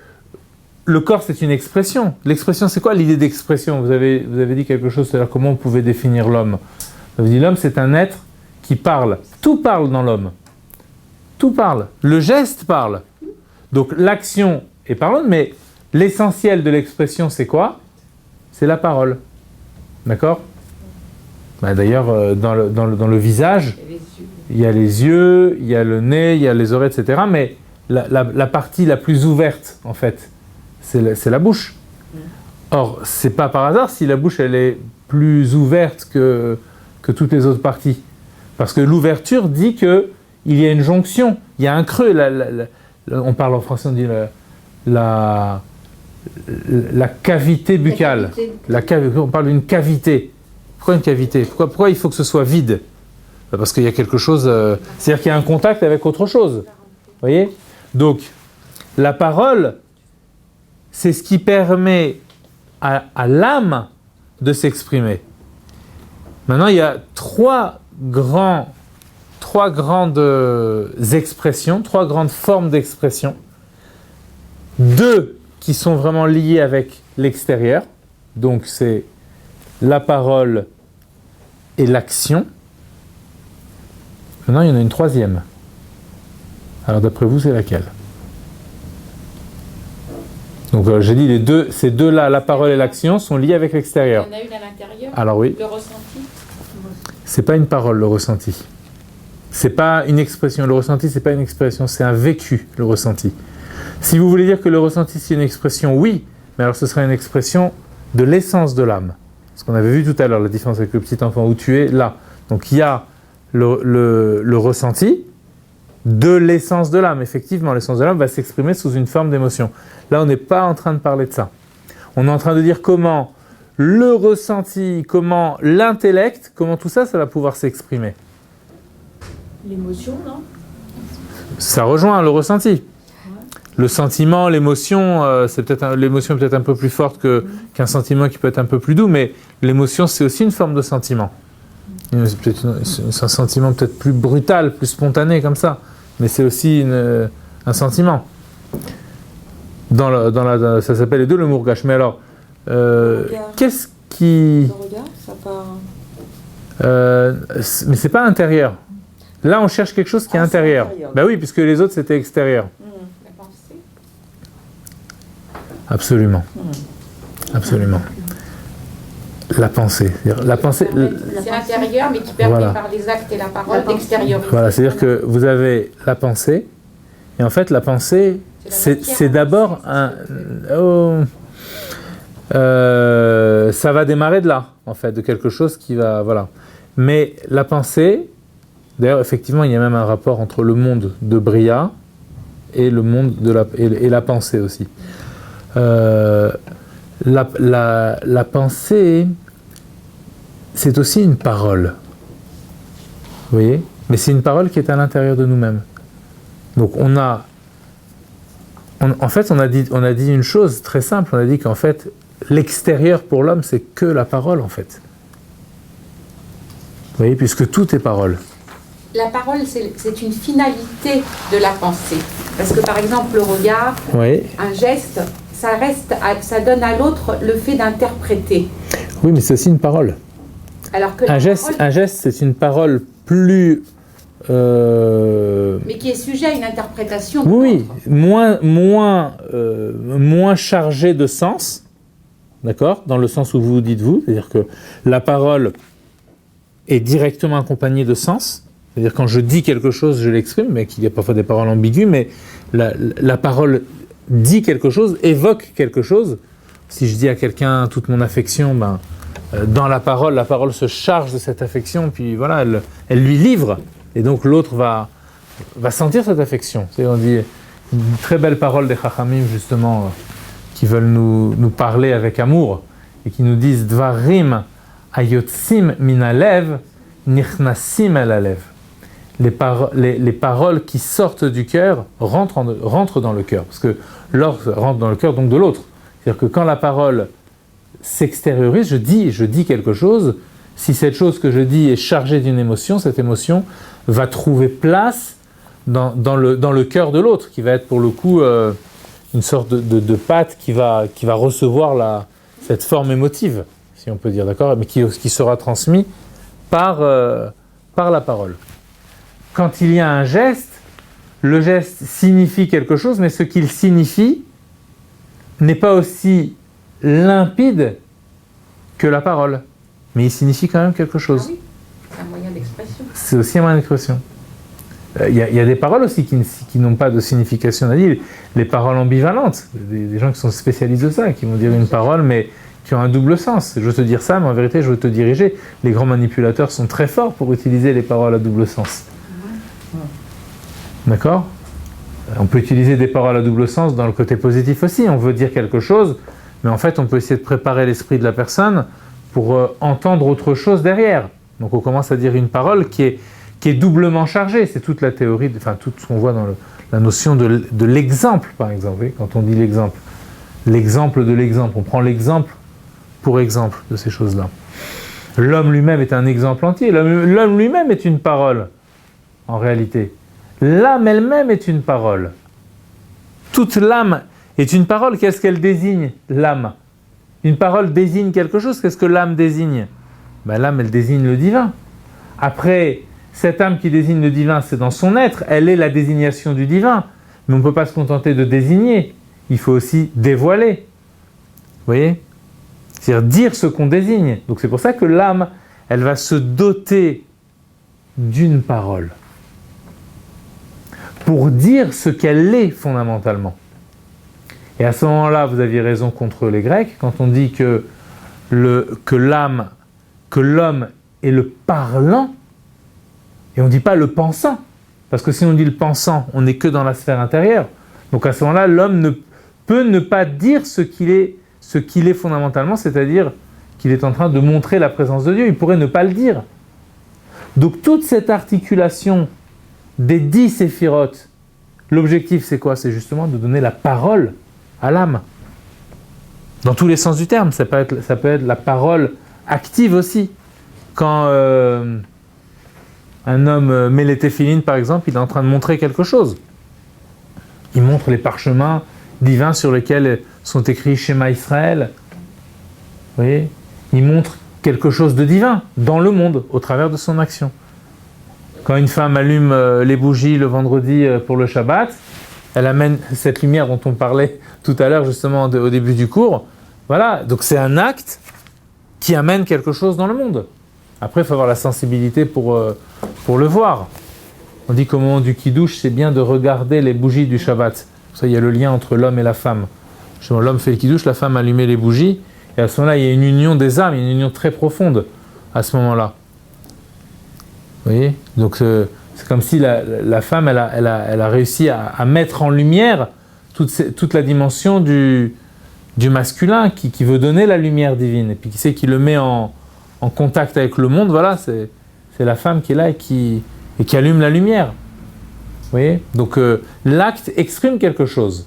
corps, c'est une expression. L'expression, c'est quoi l'idée d'expression? Vous avez dit quelque chose, c'est-à-dire comment on pouvait définir l'homme. Vous avez dit l'homme, c'est un être qui parle. Tout parle dans l'homme. Tout parle. Le geste parle. Donc, l'action est parlante, mais l'essentiel de l'expression, c'est quoi? C'est la parole. D'accord? Bah, d'ailleurs, dans le visage, il y a les yeux, il y a le nez, il y a les oreilles, etc. Mais la partie la plus ouverte, en fait, c'est la bouche. Or, c'est pas par hasard si la bouche elle est plus ouverte que toutes les autres parties. Parce que l'ouverture dit qu'il y a une jonction, il y a un creux. On parle en français, on dit la cavité buccale. On parle d'une cavité. Pourquoi une cavité? Pourquoi il faut que ce soit vide? Parce qu'il y a quelque chose... c'est-à-dire qu'il y a un contact avec autre chose. Vous voyez? Donc, la parole, c'est ce qui permet à l'âme de s'exprimer. Maintenant, il y a trois grandes expressions, trois grandes formes d'expression. Deux qui sont vraiment liées avec l'extérieur. Donc, c'est la parole et l'action. Maintenant, il y en a une troisième. Alors, d'après vous, c'est laquelle? Donc j'ai dit ces deux-là, la parole et l'action, sont liés avec l'extérieur. Il y en a une à l'intérieur. Alors oui. Le ressenti. C'est pas une parole, le ressenti. C'est pas une expression. Le ressenti, c'est pas une expression, c'est un vécu, le ressenti. Si vous voulez dire que le ressenti, c'est une expression, oui, mais alors ce serait une expression de l'essence de l'âme. Ce qu'on avait vu tout à l'heure, la différence avec le petit enfant où tu es là. Donc il y a le ressenti de l'essence de l'âme. Effectivement, l'essence de l'âme va s'exprimer sous une forme d'émotion. Là, on n'est pas en train de parler de ça. On est en train de dire comment le ressenti, comment l'intellect, comment tout ça, ça va pouvoir s'exprimer. L'émotion, non? Ça rejoint le ressenti. Le sentiment, l'émotion, l'émotion est peut-être un peu plus forte qu'un sentiment qui peut être un peu plus doux, mais l'émotion, c'est aussi une forme de sentiment. C'est un sentiment peut-être plus brutal, plus spontané comme ça, mais c'est aussi un sentiment. Ça s'appelle les deux le mourgache. Mais alors, qu'est-ce qui... Le regard, ça part... mais c'est pas intérieur. Là, on cherche quelque chose qui est intérieur. Ben oui, puisque les autres, c'était extérieur. La pensée. Absolument. Absolument. La pensée. La pensée... C'est intérieur, mais qui permet Voilà. par les actes et la parole d'extérioriser. Voilà, c'est-à-dire que vous avez la pensée, et en fait, la pensée, c'est d'abord un... ça va démarrer de là, en fait, de quelque chose qui va... Voilà. Mais la pensée... D'ailleurs, effectivement, il y a même un rapport entre le monde de Bria et le monde et la pensée aussi. La pensée, c'est aussi une parole. Vous voyez? Mais c'est une parole qui est à l'intérieur de nous-mêmes. Donc en fait, on a dit une chose très simple. On a dit qu'en fait, l'extérieur pour l'homme, c'est que la parole, en fait. Vous voyez? Puisque tout est parole. La parole, c'est une finalité de la pensée. Parce que par exemple, le regard, Oui. un geste, ça donne à l'autre le fait d'interpréter. Oui, mais c'est aussi une parole. Alors que Un geste, c'est une parole plus... mais qui est sujet à une interprétation de Oui, l'autre. moins chargée de sens, d'accord? Dans le sens où vous dites vous, c'est-à-dire que la parole est directement accompagnée de sens. C'est-à-dire quand je dis quelque chose, je l'exprime, mais qu'il y a parfois des paroles ambiguës, mais la parole dit quelque chose, évoque quelque chose. Si je dis à quelqu'un toute mon affection, dans la parole se charge de cette affection, puis voilà, elle lui livre, et donc l'autre va sentir cette affection. On dit une très belle parole des Chachamim, justement, qui veulent nous parler avec amour, et qui nous disent « Dvarim ayotsim min alev, nichnasim el alev » les paroles qui sortent du cœur rentrent dans le cœur, parce que l'or rentre dans le cœur donc de l'autre. C'est-à-dire que quand la parole s'extériorise, je dis quelque chose, si cette chose que je dis est chargée d'une émotion, cette émotion va trouver place dans le cœur de l'autre, qui va être pour le coup une sorte de pâte qui va recevoir cette forme émotive, si on peut dire, d'accord, mais qui sera transmis par la parole. Quand il y a un geste, le geste signifie quelque chose, mais ce qu'il signifie n'est pas aussi limpide que la parole. Mais il signifie quand même quelque chose. Ah oui, c'est un moyen d'expression. C'est aussi un moyen d'expression. Il y a des paroles aussi qui n'ont pas de signification. On a dit les paroles ambivalentes. Des gens qui sont spécialistes de ça, qui vont dire une parole, mais qui ont un double sens. Je veux te dire ça, mais en vérité, je veux te diriger. Les grands manipulateurs sont très forts pour utiliser les paroles à double sens. D'accord? On peut utiliser des paroles à double sens dans le côté positif aussi. On veut dire quelque chose, mais en fait, on peut essayer de préparer l'esprit de la personne pour entendre autre chose derrière. Donc, on commence à dire une parole qui est doublement chargée. C'est toute la théorie, tout ce qu'on voit dans la notion de l'exemple, par exemple. Vous voyez, quand on dit l'exemple de l'exemple, on prend l'exemple pour exemple de ces choses-là. L'homme lui-même est un exemple entier. L'homme lui-même est une parole, en réalité. L'âme elle-même est une parole. Toute l'âme est une parole. Qu'est-ce qu'elle désigne, l'âme? Une parole désigne quelque chose. Qu'est-ce que l'âme désigne? L'âme, elle désigne le divin. Après, cette âme qui désigne le divin, c'est dans son être. Elle est la désignation du divin. Mais on ne peut pas se contenter de désigner. il faut aussi dévoiler. Vous voyez? C'est-à-dire dire ce qu'on désigne. Donc c'est pour ça que l'âme, elle va se doter d'une parole pour dire ce qu'elle est fondamentalement. Et à ce moment-là, vous aviez raison contre les Grecs, quand on dit que l'homme est le parlant, et on ne dit pas le pensant, parce que si on dit le pensant, on n'est que dans la sphère intérieure. Donc à ce moment-là, l'homme peut ne pas dire ce qu'il est fondamentalement, c'est-à-dire qu'il est en train de montrer la présence de Dieu. Il pourrait ne pas le dire. Donc toute cette articulation des 10 séphirotes, l'objectif c'est quoi? C'est justement de donner la parole à l'âme. Dans tous les sens du terme, ça peut être la parole active aussi. Quand un homme met les téphilines, par exemple, il est en train de montrer quelque chose. Il montre les parchemins divins sur lesquels sont écrits Shema Israël. Vous voyez? Il montre quelque chose de divin dans le monde, au travers de son action. Quand une femme allume les bougies le vendredi pour le Shabbat, elle amène cette lumière dont on parlait tout à l'heure, justement au début du cours. Voilà, donc c'est un acte qui amène quelque chose dans le monde. Après, il faut avoir la sensibilité pour le voir. On dit qu'au moment du Kiddush, c'est bien de regarder les bougies du Shabbat. Ça, il y a le lien entre l'homme et la femme. Justement, l'homme fait le Kiddush, la femme allume les bougies, et à ce moment-là, il y a une union des âmes, il y a une union très profonde à ce moment-là. Vous voyez? Donc c'est comme si la femme, elle a réussi à mettre en lumière toute la dimension du masculin qui veut donner la lumière divine, et puis qui le met en contact avec le monde. Voilà, c'est la femme qui est là et qui allume la lumière. Vous voyez? Donc l'acte exprime quelque chose.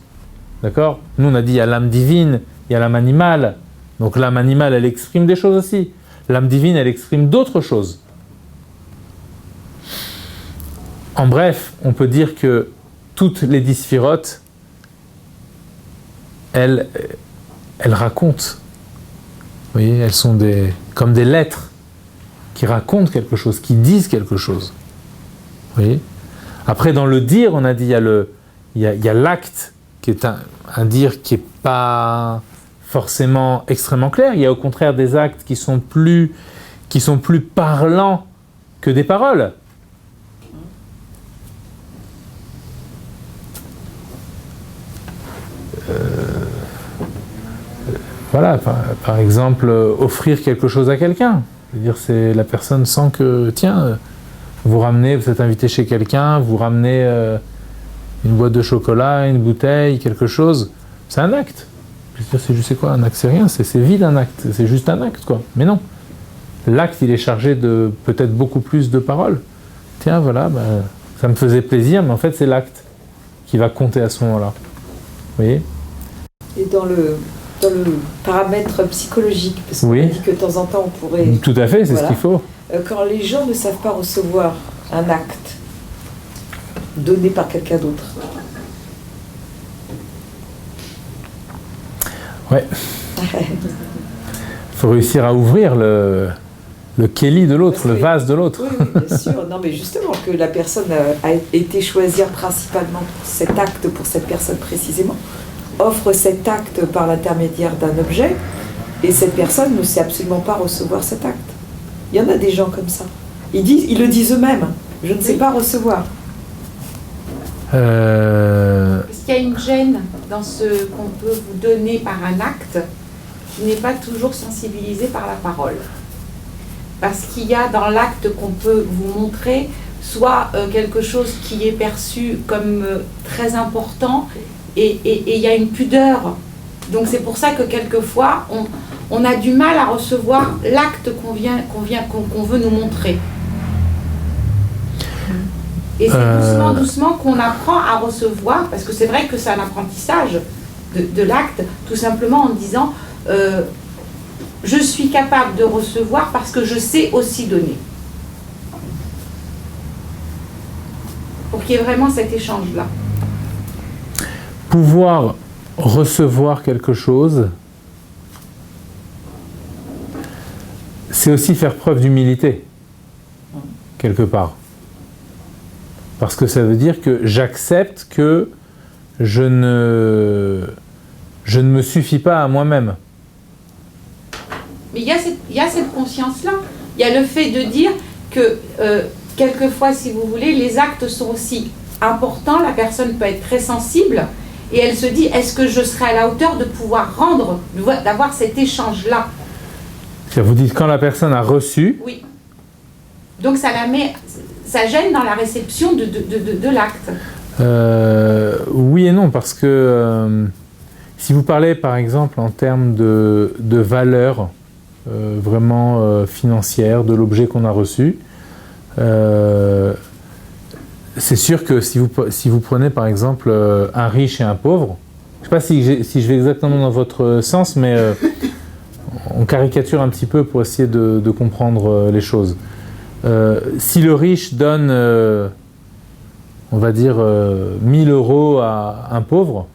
D'accord? Nous on a dit il y a l'âme divine, il y a l'âme animale. Donc l'âme animale, elle exprime des choses aussi. L'âme divine, elle exprime d'autres choses. En bref, on peut dire que toutes les 10 sphirotes, elles racontent. Vous voyez, elles sont comme des lettres qui racontent quelque chose, qui disent quelque chose. Vous voyez? Après, dans le dire, on a dit, il y a l'acte qui est un dire qui n'est pas forcément extrêmement clair. Il y a au contraire des actes qui sont plus parlants que des paroles. Voilà, par exemple, offrir quelque chose à quelqu'un. C'est-à-dire, la personne sent que, tiens, vous êtes invité chez quelqu'un, vous ramenez une boîte de chocolat, une bouteille, quelque chose. C'est un acte. Je sais quoi, un acte, c'est rien, c'est vide un acte, c'est juste un acte, quoi. Mais non. L'acte, il est chargé de peut-être beaucoup plus de paroles. Tiens, voilà, ça me faisait plaisir, mais en fait, c'est l'acte qui va compter à ce moment-là. Vous voyez? Et dans le paramètre psychologique, parce qu'on oui. dit que de temps en temps, on pourrait... Tout à fait, c'est ce qu'il faut. Quand les gens ne savent pas recevoir un acte donné par quelqu'un d'autre. Ouais. Il faut réussir à ouvrir le kéli de l'autre, le vase de l'autre. Oui, bien sûr. Non, mais justement, que la personne a été choisie principalement pour cet acte, pour cette personne précisément, offre cet acte par l'intermédiaire d'un objet, et cette personne ne sait absolument pas recevoir cet acte. Il y en a des gens comme ça. Ils le disent eux-mêmes. Je ne sais pas recevoir. Parce qu'il y a une gêne dans ce qu'on peut vous donner par un acte qui n'est pas toujours sensibilisé par la parole. Parce qu'il y a dans l'acte qu'on peut vous montrer soit quelque chose qui est perçu comme très important et il y a une pudeur. Donc c'est pour ça que quelquefois on a du mal à recevoir l'acte qu'on veut nous montrer. Et c'est doucement qu'on apprend à recevoir, parce que c'est vrai que c'est un apprentissage de l'acte, tout simplement en disant je suis capable de recevoir parce que je sais aussi donner. Pour qu'il y ait vraiment cet échange-là. Pouvoir recevoir quelque chose, c'est aussi faire preuve d'humilité, quelque part. Parce que ça veut dire que j'accepte que je ne je ne me suffis pas à moi-même. Mais il y a cette conscience-là. Il y a le fait de dire que, quelquefois, si vous voulez, les actes sont aussi importants, la personne peut être très sensible, et elle se dit, est-ce que je serai à la hauteur de pouvoir rendre, d'avoir cet échange-là? Vous dites quand la personne a reçu. Oui. Donc ça gêne dans la réception de l'acte. Oui et non, parce que si vous parlez par exemple en termes de valeur vraiment financière de l'objet qu'on a reçu, c'est sûr que si vous prenez par exemple un riche et un pauvre, je ne sais pas si je vais exactement dans votre sens, mais on caricature un petit peu pour essayer de comprendre les choses. Si le riche donne, on va dire, 1000 € à un pauvre,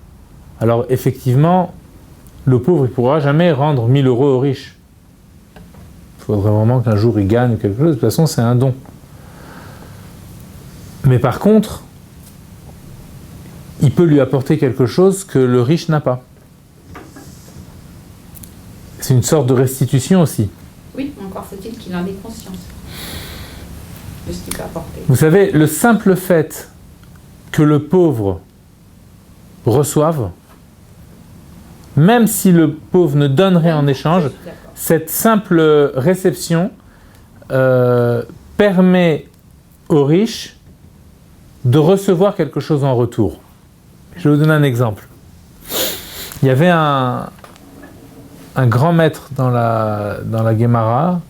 alors effectivement, le pauvre ne pourra jamais rendre 1000 € au riche. Il faudrait vraiment qu'un jour il gagne quelque chose. De toute façon, c'est un don. Mais par contre, il peut lui apporter quelque chose que le riche n'a pas. C'est une sorte de restitution aussi. Oui, encore faut-il qu'il en ait conscience de ce qu'il peut apporter. Vous savez, le simple fait que le pauvre reçoive, même si le pauvre ne donne rien en échange, cette simple réception permet aux riches de recevoir quelque chose en retour. Je vais vous donner un exemple. Il y avait un grand maître dans la Guémara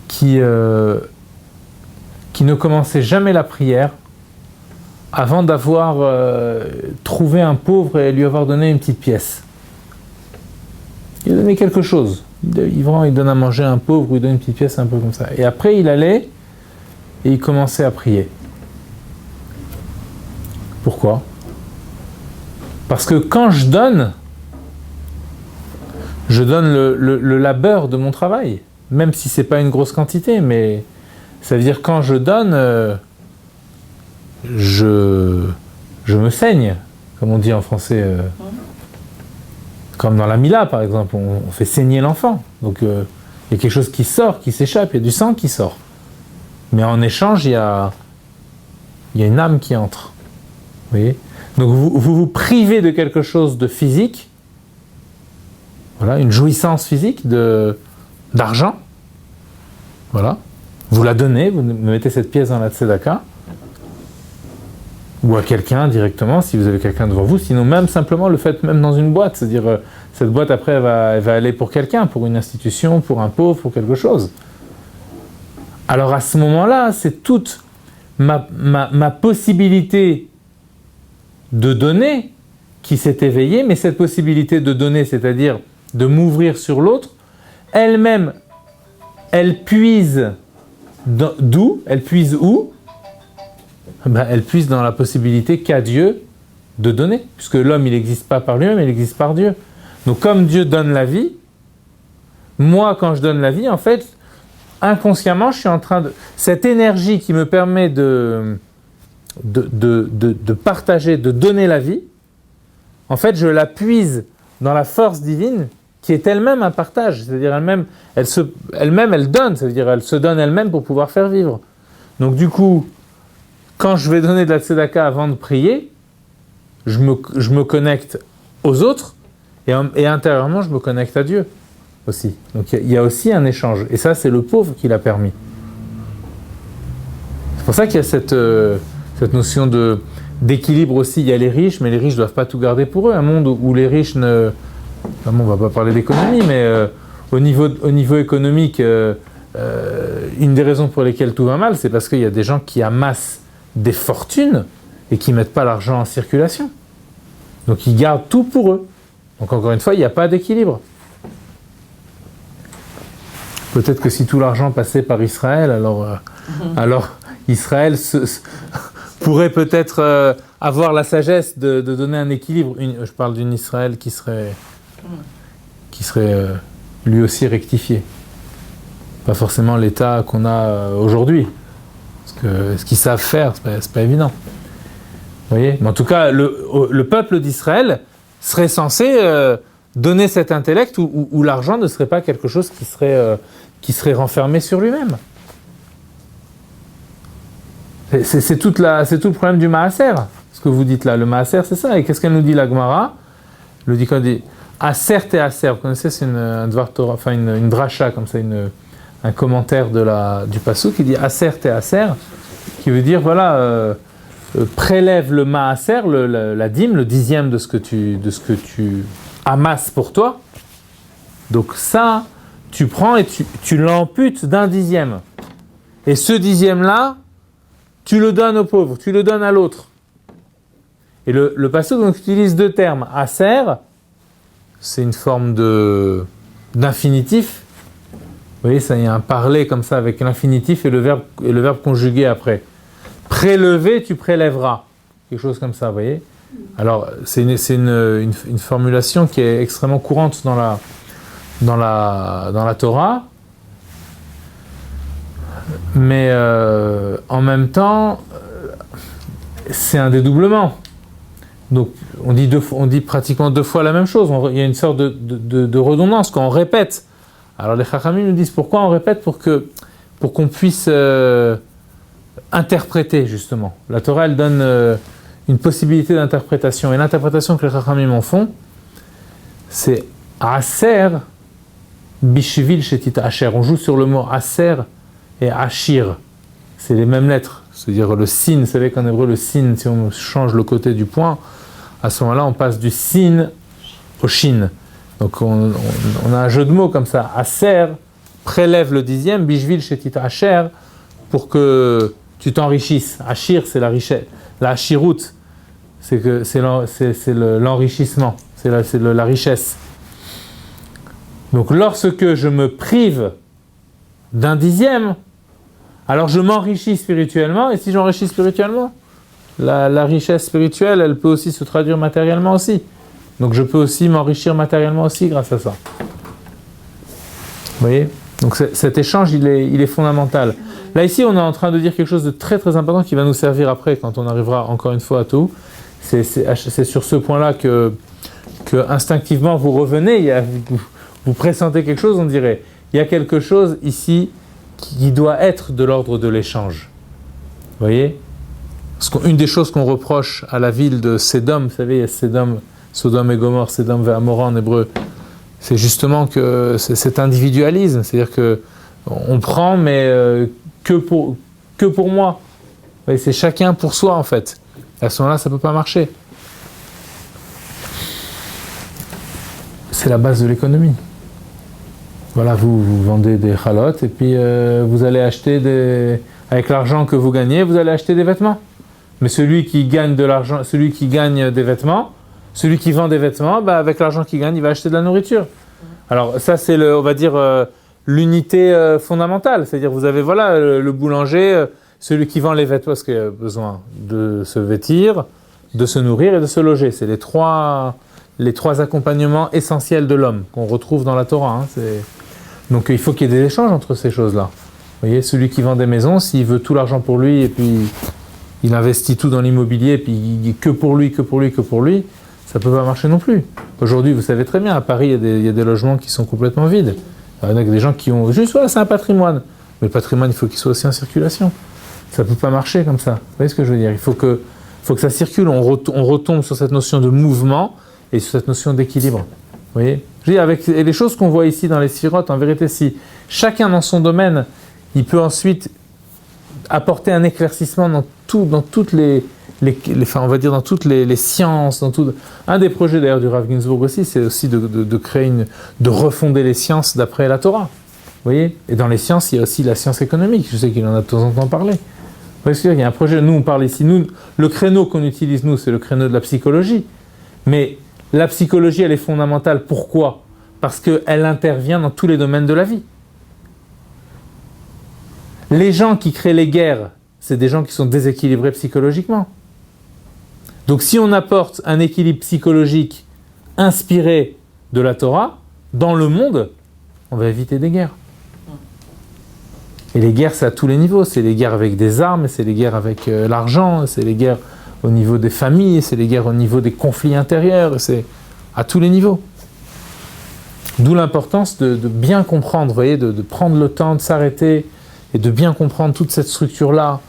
qui ne commençait jamais la prière avant d'avoir trouvé un pauvre et lui avoir donné une petite pièce. Il a donné quelque chose. Il donne à manger à un pauvre ou il donne une petite pièce un peu comme ça. Et après, il allait et il commençait à prier. Pourquoi ? Parce que quand je donne le labeur de mon travail, même si c'est pas une grosse quantité, mais ça veut dire quand je donne, je me saigne, comme on dit en français, comme dans la Mila par exemple, on fait saigner l'enfant. Donc il y a quelque chose qui sort, qui s'échappe, il y a du sang qui sort. Mais en échange, il y a une âme qui entre. Vous voyez ? Donc vous privez de quelque chose de physique, voilà, une jouissance physique d'argent, voilà. Vous la donnez, vous mettez cette pièce dans la tzedaka, ou à quelqu'un directement, si vous avez quelqu'un devant vous, sinon même simplement le faites même dans une boîte, c'est-à-dire cette boîte après elle va aller pour quelqu'un, pour une institution, pour un pauvre, pour quelque chose. Alors à ce moment-là, c'est toute ma possibilité de donner qui s'est éveillée, mais cette possibilité de donner, c'est-à-dire de m'ouvrir sur l'autre, elle-même, elle puise d'où ? Elle puise où ? Elle puise dans la possibilité qu'a Dieu de donner, puisque l'homme, il n'existe pas par lui-même, il existe par Dieu. Donc comme Dieu donne la vie, moi, quand je donne la vie, en fait, inconsciemment, je suis en train de... Cette énergie qui me permet de partager, de donner la vie, en fait, je la puise dans la force divine qui est elle-même un partage, c'est-à-dire elle-même, elle donne, c'est-à-dire elle se donne elle-même pour pouvoir faire vivre. Donc du coup, quand je vais donner de la tzedaka avant de prier, je me connecte aux autres et intérieurement, je me connecte à Dieu aussi. Donc il y a aussi un échange. Et ça, c'est le pauvre qui l'a permis. C'est pour ça qu'il y a cette notion d'équilibre aussi. Il y a les riches, mais les riches ne doivent pas tout garder pour eux. Un monde où les riches ne... Enfin, on ne va pas parler d'économie, mais au niveau économique, une des raisons pour lesquelles tout va mal, c'est parce qu'il y a des gens qui amassent des fortunes et qui ne mettent pas l'argent en circulation. Donc ils gardent tout pour eux. Donc encore une fois, il n'y a pas d'équilibre. Peut-être que si tout l'argent passait par Israël, alors Israël pourrait peut-être avoir la sagesse de donner un équilibre. Je parle d'une Israël qui serait lui aussi rectifié. Pas forcément l'état qu'on a aujourd'hui. Parce que ce qu'ils savent faire, c'est pas évident. Vous voyez ? Mais en tout cas, le peuple d'Israël serait censé donner cet intellect où l'argent ne serait pas quelque chose qui serait renfermé sur lui-même. C'est tout le problème du maaser, ce que vous dites là. Le maaser, c'est ça. Et qu'est-ce qu'elle nous dit, la Gemara? Elle nous dit qu'on dit aser te aser. Vous connaissez, c'est un dvar Torah, enfin une dracha, comme ça, un commentaire du pasuk qui dit aser te aser, qui veut dire, voilà, prélève le maaser, la dîme, le dixième de ce que tu amasses pour toi. Donc ça, tu prends et tu l'amputes d'un dixième. Et ce dixième-là, tu le donnes aux pauvres, tu le donnes à l'autre. Et le pasuk donc utilise deux termes. Aser, c'est une forme d'infinitif. Vous voyez, ça, il y a un parler comme ça avec l'infinitif et le verbe conjugué après. Prélever, tu prélèveras. Quelque chose comme ça, vous voyez. Alors, c'est une formulation qui est extrêmement courante dans la Torah. Mais en même temps, c'est un dédoublement. Donc, on dit pratiquement deux fois la même chose. Il y a une sorte de redondance quand on répète. Alors, les Chachamim nous disent pourquoi on répète pour qu'on puisse interpréter, justement. La Torah, elle donne une possibilité d'interprétation. Et l'interprétation que les Chachamim en font, c'est Aser bishvil shetit asher. On joue sur le mot Aser et Ashir. C'est les mêmes lettres. C'est-à-dire le sin, vous savez qu'en hébreu, le sin, si on change le côté du point, à ce moment-là, on passe du sin au shin. Donc on a un jeu de mots comme ça. Aser prélève le dixième, bishvil shetit asher, pour que tu t'enrichisses. Ashir, c'est la richesse. La ashirut, c'est l'enrichissement, c'est la richesse. Donc lorsque je me prive d'un dixième, alors je m'enrichis spirituellement, et si j'enrichis spirituellement, la richesse spirituelle, elle peut aussi se traduire matériellement aussi. Donc je peux aussi m'enrichir matériellement aussi grâce à ça. Vous voyez? Donc cet échange, il est fondamental. Là ici, on est en train de dire quelque chose de très très important qui va nous servir après, quand on arrivera encore une fois à tout. C'est sur ce point-là que instinctivement vous revenez, vous pressentez quelque chose, on dirait. Il y a quelque chose ici qui doit être de l'ordre de l'échange. Vous voyez? Une des choses qu'on reproche à la ville de Sédom, vous savez, il y a Sodome et Gomorrhe, Sédom et Amora en hébreu, c'est justement que c'est cet individualisme, c'est-à-dire que on prend, mais que pour moi. Vous voyez, c'est chacun pour soi en fait. À ce moment-là, ça ne peut pas marcher. C'est la base de l'économie. Voilà, vous vendez des chalotes et puis vous allez acheter avec l'argent que vous gagnez, vous allez acheter des vêtements. Mais celui qui gagne de l'argent, celui qui gagne des vêtements, celui qui vend des vêtements, avec l'argent qu'il gagne, il va acheter de la nourriture. Alors ça, c'est on va dire l'unité fondamentale. C'est-à-dire vous avez le boulanger, celui qui vend les vêtements parce qu'il a besoin de se vêtir, de se nourrir et de se loger. C'est les trois accompagnements essentiels de l'homme qu'on retrouve dans la Torah. Donc il faut qu'il y ait des échanges entre ces choses-là. Vous voyez, celui qui vend des maisons, s'il veut tout l'argent pour lui et puis il investit tout dans l'immobilier et puis que pour lui, ça ne peut pas marcher non plus. Aujourd'hui, vous savez très bien, à Paris, il y a des logements qui sont complètement vides. Il y en a des gens qui ont juste, c'est un patrimoine. Mais le patrimoine, il faut qu'il soit aussi en circulation. Ça ne peut pas marcher comme ça. Vous voyez ce que je veux dire? Il faut que ça circule. On retombe sur cette notion de mouvement et sur cette notion d'équilibre. Vous voyez? Je veux dire, avec les choses qu'on voit ici dans les sirotes, en vérité, si chacun dans son domaine, il peut ensuite apporter un éclaircissement dans toutes les sciences, un des projets d'ailleurs du Rav Ginsburg aussi, c'est aussi de créer de refonder les sciences d'après la Torah. Vous voyez? Et dans les sciences, il y a aussi la science économique. Je sais qu'il en a de temps en temps parlé. Vous voyez ce que je veux dire? Il y a un projet, nous on parle ici, le créneau qu'on utilise nous, c'est le créneau de la psychologie. Mais la psychologie, elle est fondamentale. Pourquoi? Parce qu'elle intervient dans tous les domaines de la vie. Les gens qui créent les guerres, c'est des gens qui sont déséquilibrés psychologiquement. Donc si on apporte un équilibre psychologique inspiré de la Torah, dans le monde, on va éviter des guerres. Et les guerres, c'est à tous les niveaux. C'est les guerres avec des armes, c'est les guerres avec l'argent, c'est les guerres au niveau des familles, c'est les guerres au niveau des conflits intérieurs. à tous les niveaux. D'où l'importance de bien comprendre, vous voyez, de prendre le temps de s'arrêter et de bien comprendre toute cette structure-là,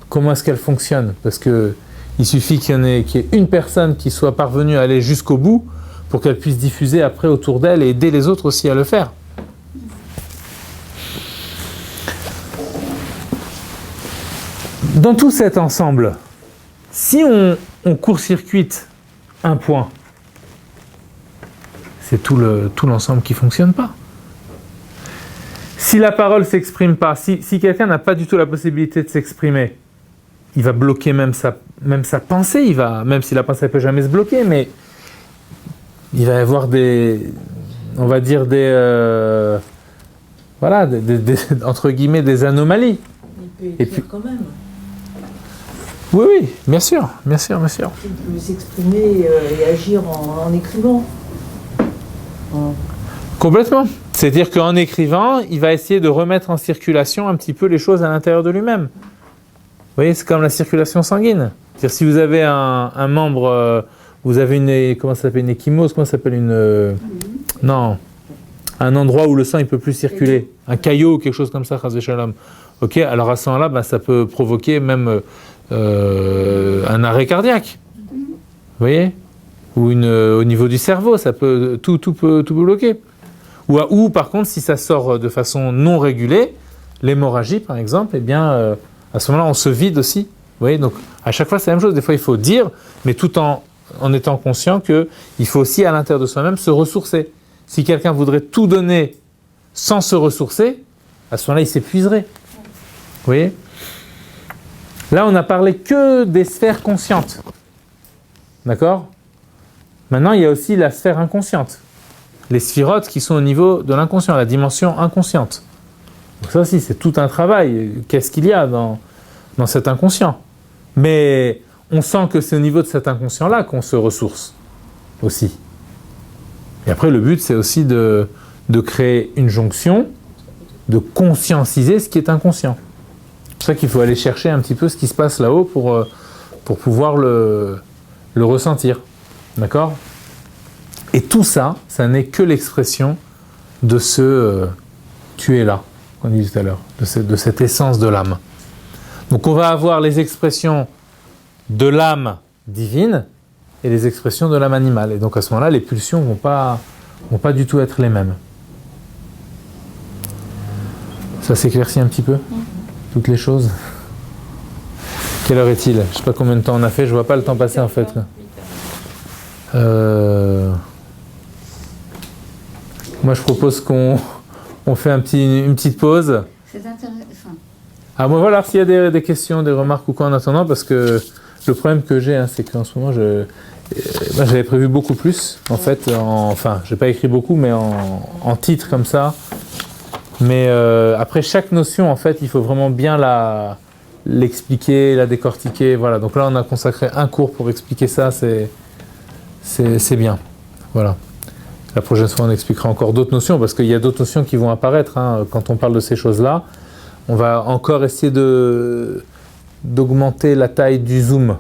comment est-ce qu'elle fonctionne. Parce qu'il suffit qu'il y ait une personne qui soit parvenue à aller jusqu'au bout pour qu'elle puisse diffuser après autour d'elle et aider les autres aussi à le faire. Dans tout cet ensemble, si on court-circuite un point, c'est tout l'ensemble qui ne fonctionne pas. Si la parole ne s'exprime pas, si quelqu'un n'a pas du tout la possibilité de s'exprimer, il va bloquer même sa pensée, même si la pensée ne peut jamais se bloquer, mais il va y avoir on va dire entre guillemets, des anomalies. Il peut écrire quand même. Oui, bien sûr. Il peut s'exprimer et agir en écrivant. Complètement. C'est-à-dire qu'en écrivant, il va essayer de remettre en circulation un petit peu les choses à l'intérieur de lui-même. Vous voyez, c'est comme la circulation sanguine. C'est-à-dire si vous avez un membre, vous avez une ecchymose, un endroit où le sang ne peut plus circuler, un caillot ou quelque chose comme ça, chas v'shalom. Ok, alors à ce moment-là, ça peut provoquer même un arrêt cardiaque. Vous voyez ? Ou au niveau du cerveau, ça peut tout bloquer. Ou par contre, si ça sort de façon non régulée, l'hémorragie par exemple, à ce moment-là, on se vide aussi. Vous voyez, donc à chaque fois c'est la même chose. Des fois, il faut dire, mais tout en étant conscient qu'il faut aussi à l'intérieur de soi-même se ressourcer. Si quelqu'un voudrait tout donner sans se ressourcer, à ce moment-là, il s'épuiserait. Vous voyez ? Là, on n'a parlé que des sphères conscientes. D'accord ? Maintenant, il y a aussi la sphère inconsciente. Les sphirotes qui sont au niveau de l'inconscient, la dimension inconsciente. Donc ça aussi, c'est tout un travail. Qu'est-ce qu'il y a dans cet inconscient ? Mais on sent que c'est au niveau de cet inconscient-là qu'on se ressource aussi. Et après, le but, c'est aussi de créer une jonction, de conscientiser ce qui est inconscient. C'est pour ça qu'il faut aller chercher un petit peu ce qui se passe là-haut pour pouvoir le ressentir. D'accord ? Et tout ça, ça n'est que l'expression de ce tu es là, qu'on disait tout à l'heure, de cette essence de l'âme. Donc on va avoir les expressions de l'âme divine et les expressions de l'âme animale. Et donc à ce moment-là, les pulsions vont pas du tout être les mêmes. Ça s'éclaircit un petit peu ? Toutes les choses ? Quelle heure est-il ? Je ne sais pas combien de temps on a fait, je ne vois pas le temps passer en fait. Moi je propose qu'on fait une petite pause. C'est intéressant. Ah bon, voilà, s'il y a des questions, des remarques ou quoi en attendant, parce que le problème que j'ai, c'est qu'en ce moment, j'avais prévu beaucoup plus, en fait, j'ai pas écrit beaucoup, mais en titre comme ça. Mais après chaque notion, en fait, il faut vraiment bien l'expliquer, la décortiquer, voilà. Donc là, on a consacré un cours pour expliquer ça, c'est bien, voilà. La prochaine fois, on expliquera encore d'autres notions, parce qu'il y a d'autres notions qui vont apparaître quand on parle de ces choses-là. On va encore essayer d'augmenter la taille du zoom.